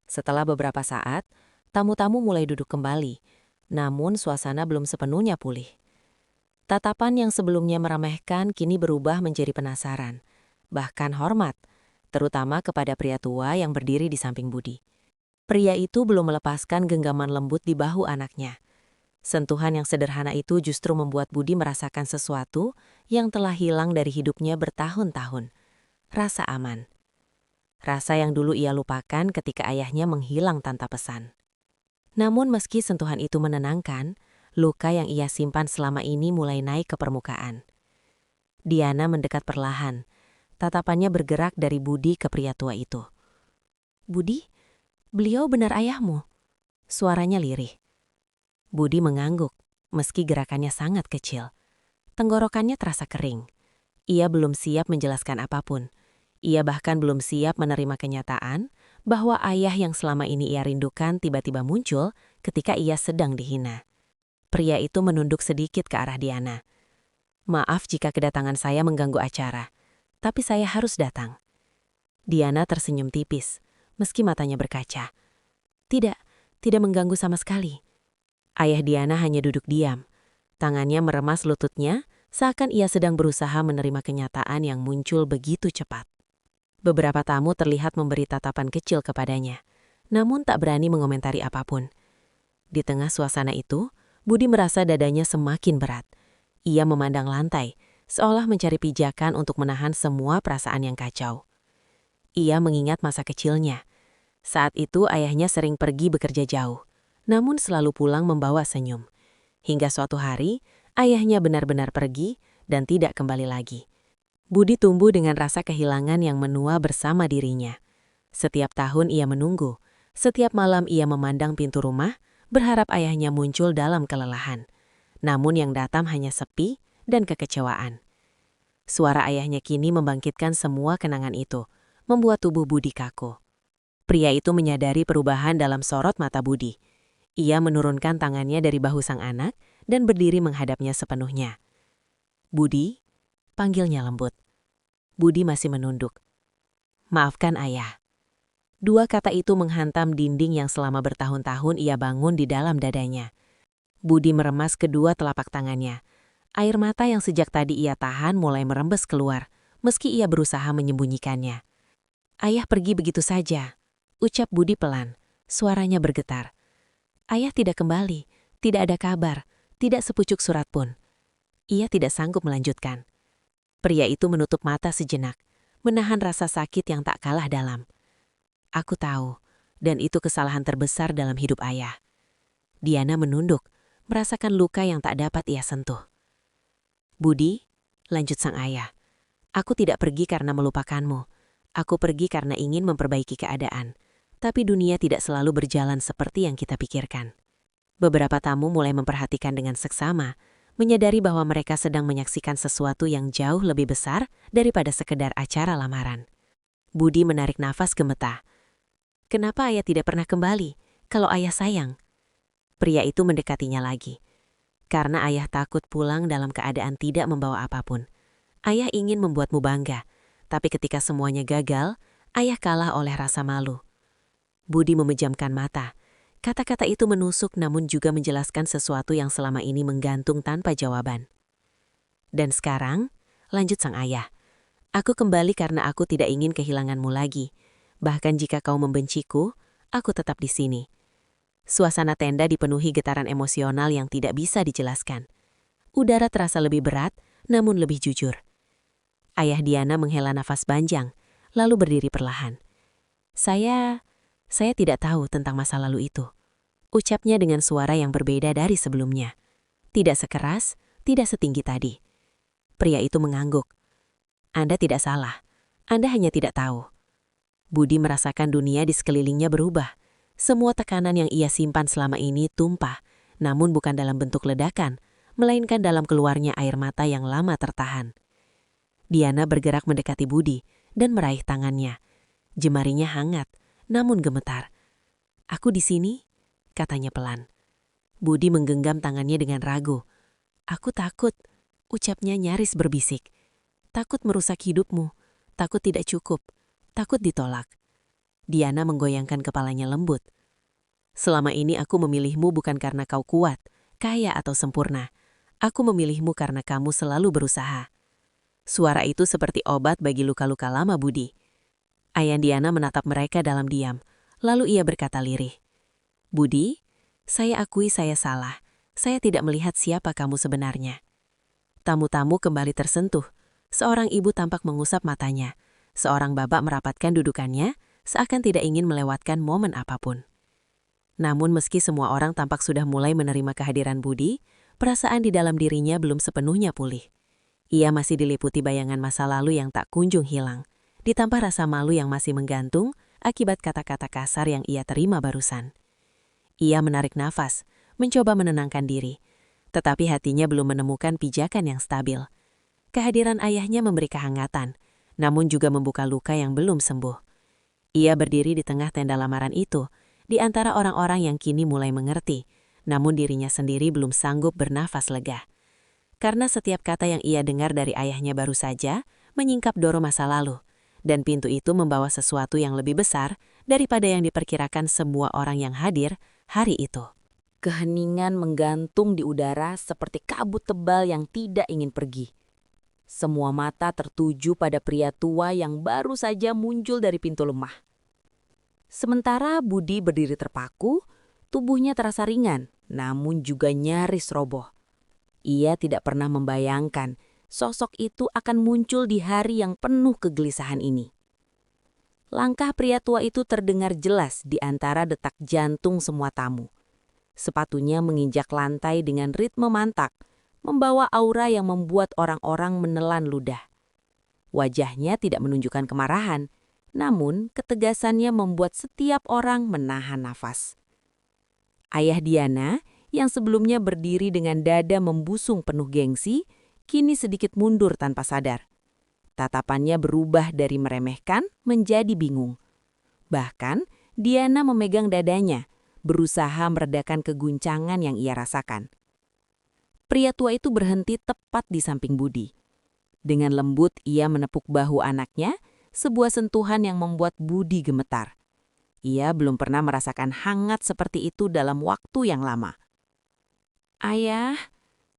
Setelah beberapa saat, tamu-tamu mulai duduk kembali, namun suasana belum sepenuhnya pulih. Tatapan yang sebelumnya meremehkan kini berubah menjadi penasaran, bahkan hormat, terutama kepada pria tua yang berdiri di samping Budi. Pria itu belum melepaskan genggaman lembut di bahu anaknya. Sentuhan yang sederhana itu justru membuat Budi merasakan sesuatu yang telah hilang dari hidupnya bertahun-tahun. Rasa aman. Rasa yang dulu ia lupakan ketika ayahnya menghilang tanpa pesan. Namun meski sentuhan itu menenangkan, luka yang ia simpan selama ini mulai naik ke permukaan. Diana mendekat perlahan. Tatapannya bergerak dari Budi ke pria tua itu. "Budi, beliau benar ayahmu?" Suaranya lirih. Budi mengangguk, meski gerakannya sangat kecil. Tenggorokannya terasa kering. Ia belum siap menjelaskan apapun. Ia bahkan belum siap menerima kenyataan bahwa ayah yang selama ini ia rindukan tiba-tiba muncul ketika ia sedang dihina. Pria itu menunduk sedikit ke arah Diana. "Maaf jika kedatangan saya mengganggu acara, tapi saya harus datang." Diana tersenyum tipis, meski matanya berkaca. Tidak mengganggu sama sekali." Ayah Diana hanya duduk diam. Tangannya meremas lututnya, seakan ia sedang berusaha menerima kenyataan yang muncul begitu cepat. Beberapa tamu terlihat memberi tatapan kecil kepadanya, namun tak berani mengomentari apapun. Di tengah suasana itu, Budi merasa dadanya semakin berat. Ia memandang lantai, seolah mencari pijakan untuk menahan semua perasaan yang kacau. Ia mengingat masa kecilnya. Saat itu ayahnya sering pergi bekerja jauh, namun selalu pulang membawa senyum. Hingga suatu hari, ayahnya benar-benar pergi dan tidak kembali lagi. Budi tumbuh dengan rasa kehilangan yang menua bersama dirinya. Setiap tahun ia menunggu, setiap malam ia memandang pintu rumah, berharap ayahnya muncul dalam kelelahan. Namun yang datang hanya sepi dan kekecewaan. Suara ayahnya kini membangkitkan semua kenangan itu, membuat tubuh Budi kaku. Pria itu menyadari perubahan dalam sorot mata Budi. Ia menurunkan tangannya dari bahu sang anak dan berdiri menghadapnya sepenuhnya. "Budi," panggilnya lembut. Budi masih menunduk. "Maafkan ayah." Dua kata itu menghantam dinding yang selama bertahun-tahun ia bangun di dalam dadanya. Budi meremas kedua telapak tangannya. Air mata yang sejak tadi ia tahan mulai merembes keluar, meski ia berusaha menyembunyikannya. "Ayah pergi begitu saja," ucap Budi pelan, suaranya bergetar. "Ayah tidak kembali, tidak ada kabar, tidak sepucuk surat pun." Ia tidak sanggup melanjutkan. Pria itu menutup mata sejenak, menahan rasa sakit yang tak kalah dalam. "Aku tahu, dan itu kesalahan terbesar dalam hidup ayah." Diana menunduk, merasakan luka yang tak dapat ia sentuh. "Budi," lanjut sang ayah, "aku tidak pergi karena melupakanmu. Aku pergi karena ingin memperbaiki keadaan. Tapi dunia tidak selalu berjalan seperti yang kita pikirkan." Beberapa tamu mulai memperhatikan dengan seksama, menyadari bahwa mereka sedang menyaksikan sesuatu yang jauh lebih besar daripada sekedar acara lamaran. Budi menarik nafas gemetah. "Kenapa ayah tidak pernah kembali, kalau ayah sayang?" Pria itu mendekatinya lagi. Karena ayah takut pulang dalam keadaan tidak membawa apapun. Ayah ingin membuatmu bangga, tapi ketika semuanya gagal, ayah kalah oleh rasa malu. Budi memejamkan mata. Kata-kata itu menusuk namun juga menjelaskan sesuatu yang selama ini menggantung tanpa jawaban. Dan sekarang, lanjut sang ayah. Aku kembali karena aku tidak ingin kehilanganmu lagi. Bahkan jika kau membenciku, aku tetap di sini. Suasana tenda dipenuhi getaran emosional yang tidak bisa dijelaskan. Udara terasa lebih berat, namun lebih jujur. Ayah Diana menghela nafas panjang, lalu berdiri perlahan. Saya tidak tahu tentang masa lalu itu. Ucapnya dengan suara yang berbeda dari sebelumnya. Tidak sekeras, tidak setinggi tadi. Pria itu mengangguk. Anda tidak salah. Anda hanya tidak tahu. Budi merasakan dunia di sekelilingnya berubah. Semua tekanan yang ia simpan selama ini tumpah, namun bukan dalam bentuk ledakan, melainkan dalam keluarnya air mata yang lama tertahan. Diana bergerak mendekati Budi dan meraih tangannya. Jemarinya hangat, namun gemetar. "Aku di sini," katanya pelan. Budi menggenggam tangannya dengan ragu. "Aku takut," ucapnya nyaris berbisik. "Takut merusak hidupmu, takut tidak cukup, takut ditolak." Diana menggoyangkan kepalanya lembut. "Selama ini aku memilihmu bukan karena kau kuat, kaya atau sempurna. Aku memilihmu karena kamu selalu berusaha." Suara itu seperti obat bagi luka-luka lama Budi. Ayah Diana menatap mereka dalam diam, lalu ia berkata lirih. "Budi, saya akui saya salah. Saya tidak melihat siapa kamu sebenarnya." Tamu-tamu kembali tersentuh. Seorang ibu tampak mengusap matanya. Seorang bapak merapatkan dudukannya, seakan tidak ingin melewatkan momen apapun. Namun meski semua orang tampak sudah mulai menerima kehadiran Budi, perasaan di dalam dirinya belum sepenuhnya pulih. Ia masih diliputi bayangan masa lalu yang tak kunjung hilang, ditambah rasa malu yang masih menggantung akibat kata-kata kasar yang ia terima barusan. Ia menarik nafas, mencoba menenangkan diri, tetapi hatinya belum menemukan pijakan yang stabil. Kehadiran ayahnya memberi kehangatan, namun juga membuka luka yang belum sembuh. Ia berdiri di tengah tenda lamaran itu, di antara orang-orang yang kini mulai mengerti, namun dirinya sendiri belum sanggup bernafas lega. Karena setiap kata yang ia dengar dari ayahnya baru saja menyingkap doro masa lalu, dan pintu itu membawa sesuatu yang lebih besar daripada yang diperkirakan semua orang yang hadir hari itu. Keheningan menggantung di udara seperti kabut tebal yang tidak ingin pergi. Semua mata tertuju pada pria tua yang baru saja muncul dari pintu lemah. Sementara Budi berdiri terpaku, tubuhnya terasa ringan, namun juga nyaris roboh. Ia tidak pernah membayangkan sosok itu akan muncul di hari yang penuh kegelisahan ini. Langkah pria tua itu terdengar jelas di antara detak jantung semua tamu. Sepatunya menginjak lantai dengan ritme mantak, membawa aura yang membuat orang-orang menelan ludah. Wajahnya tidak menunjukkan kemarahan, namun ketegasannya membuat setiap orang menahan nafas. Ayah Diana, yang sebelumnya berdiri dengan dada membusung penuh gengsi, kini sedikit mundur tanpa sadar. Tatapannya berubah dari meremehkan menjadi bingung. Bahkan, Diana memegang dadanya, berusaha meredakan keguncangan yang ia rasakan. Pria tua itu berhenti tepat di samping Budi. Dengan lembut ia menepuk bahu anaknya, sebuah sentuhan yang membuat Budi gemetar. Ia belum pernah merasakan hangat seperti itu dalam waktu yang lama. "Ayah,"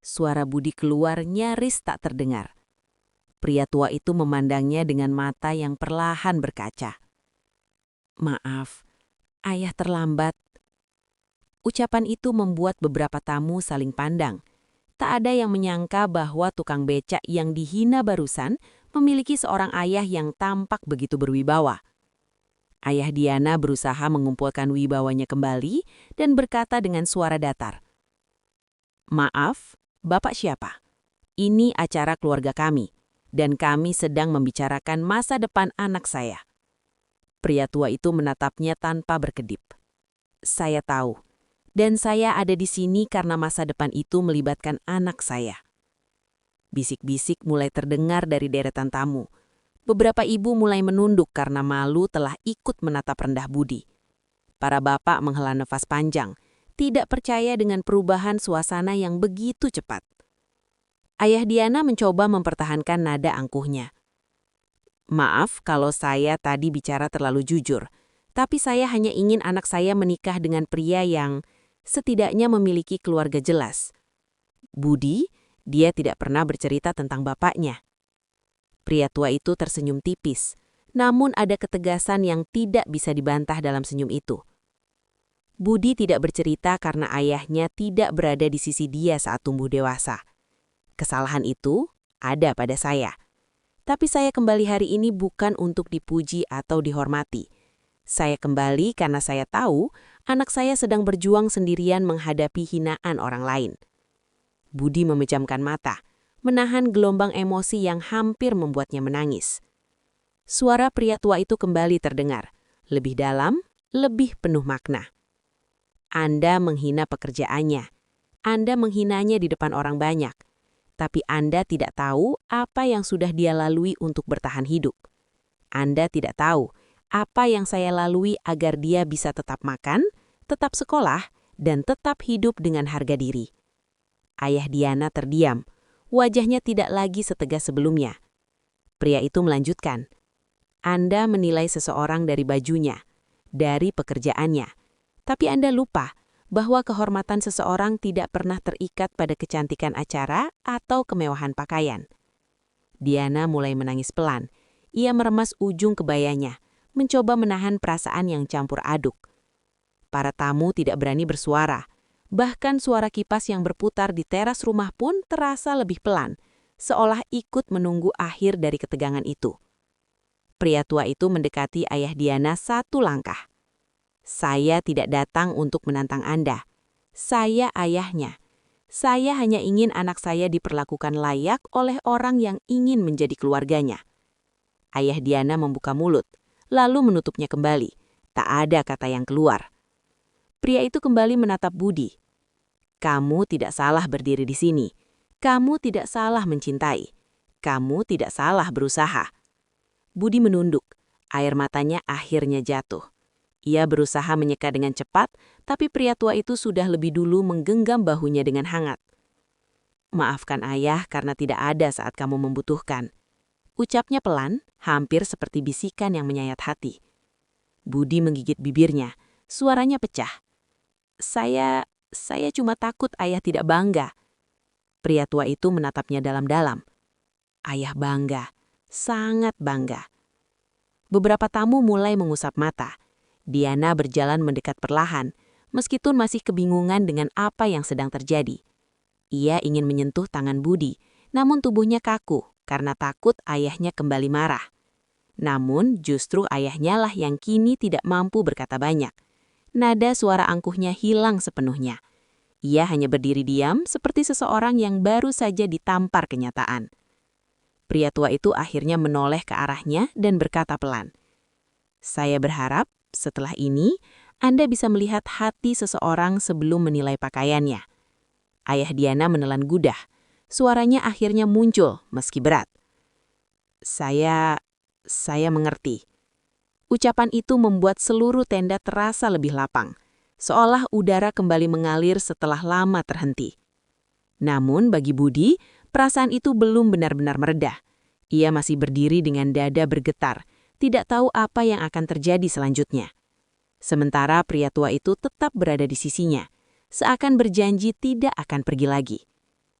suara Budi keluar nyaris tak terdengar. Pria tua itu memandangnya dengan mata yang perlahan berkaca. "Maaf, ayah terlambat." Ucapan itu membuat beberapa tamu saling pandang. Tak ada yang menyangka bahwa tukang becak yang dihina barusan memiliki seorang ayah yang tampak begitu berwibawa. Ayah Diana berusaha mengumpulkan wibawanya kembali dan berkata dengan suara datar, "Maaf, Bapak siapa? Ini acara keluarga kami, dan kami sedang membicarakan masa depan anak saya." Pria tua itu menatapnya tanpa berkedip. "Saya tahu, dan saya ada di sini karena masa depan itu melibatkan anak saya." Bisik-bisik mulai terdengar dari deretan tamu. Beberapa ibu mulai menunduk karena malu telah ikut menatap rendah Budi. Para bapak menghela nafas panjang, tidak percaya dengan perubahan suasana yang begitu cepat. Ayah Diana mencoba mempertahankan nada angkuhnya. Maaf kalau saya tadi bicara terlalu jujur, tapi saya hanya ingin anak saya menikah dengan pria yang setidaknya memiliki keluarga jelas. Budi, dia tidak pernah bercerita tentang bapaknya. Pria tua itu tersenyum tipis, namun ada ketegasan yang tidak bisa dibantah dalam senyum itu. Budi tidak bercerita karena ayahnya tidak berada di sisi dia saat tumbuh dewasa. Kesalahan itu ada pada saya. Tapi saya kembali hari ini bukan untuk dipuji atau dihormati. Saya kembali karena saya tahu anak saya sedang berjuang sendirian menghadapi hinaan orang lain. Budi memejamkan mata, menahan gelombang emosi yang hampir membuatnya menangis. Suara pria tua itu kembali terdengar, lebih dalam, lebih penuh makna. Anda menghina pekerjaannya. Anda menghinanya di depan orang banyak. Tapi Anda tidak tahu apa yang sudah dia lalui untuk bertahan hidup. Anda tidak tahu apa yang saya lalui agar dia bisa tetap makan, tetap sekolah, dan tetap hidup dengan harga diri. Ayah Diana terdiam. Wajahnya tidak lagi setegas sebelumnya. Pria itu melanjutkan. Anda menilai seseorang dari bajunya, dari pekerjaannya. Tapi Anda lupa bahwa kehormatan seseorang tidak pernah terikat pada kecantikan acara atau kemewahan pakaian. Diana mulai menangis pelan. Ia meremas ujung kebayanya, mencoba menahan perasaan yang campur aduk. Para tamu tidak berani bersuara. Bahkan suara kipas yang berputar di teras rumah pun terasa lebih pelan, seolah ikut menunggu akhir dari ketegangan itu. Pria tua itu mendekati ayah Diana satu langkah. Saya tidak datang untuk menantang Anda. Saya ayahnya. Saya hanya ingin anak saya diperlakukan layak oleh orang yang ingin menjadi keluarganya. Ayah Diana membuka mulut, lalu menutupnya kembali. Tak ada kata yang keluar. Pria itu kembali menatap Budi. Kamu tidak salah berdiri di sini. Kamu tidak salah mencintai. Kamu tidak salah berusaha. Budi menunduk. Air matanya akhirnya jatuh. Ia berusaha menyeka dengan cepat, tapi pria tua itu sudah lebih dulu menggenggam bahunya dengan hangat. Maafkan ayah karena tidak ada saat kamu membutuhkan. Ucapnya pelan, hampir seperti bisikan yang menyayat hati. Budi menggigit bibirnya, suaranya pecah. Saya cuma takut ayah tidak bangga. Pria tua itu menatapnya dalam-dalam. Ayah bangga, sangat bangga. Beberapa tamu mulai mengusap mata. Diana berjalan mendekat perlahan, meskipun masih kebingungan dengan apa yang sedang terjadi. Ia ingin menyentuh tangan Budi, namun tubuhnya kaku karena takut ayahnya kembali marah. Namun justru ayahnya lah yang kini tidak mampu berkata banyak. Nada suara angkuhnya hilang sepenuhnya. Ia hanya berdiri diam seperti seseorang yang baru saja ditampar kenyataan. Pria tua itu akhirnya menoleh ke arahnya dan berkata pelan, "Saya berharap setelah ini, Anda bisa melihat hati seseorang sebelum menilai pakaiannya." Ayah Diana menelan gudah. Suaranya akhirnya muncul, meski berat. Saya mengerti." Ucapan itu membuat seluruh tenda terasa lebih lapang, seolah udara kembali mengalir setelah lama terhenti. Namun bagi Budi, perasaan itu belum benar-benar mereda. Ia masih berdiri dengan dada bergetar, tidak tahu apa yang akan terjadi selanjutnya. Sementara pria tua itu tetap berada di sisinya, seakan berjanji tidak akan pergi lagi.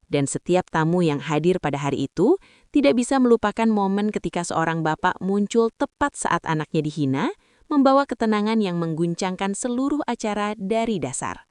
Dan setiap tamu yang hadir pada hari itu tidak bisa melupakan momen ketika seorang bapak muncul tepat saat anaknya dihina, membawa ketenangan yang mengguncangkan seluruh acara dari dasar.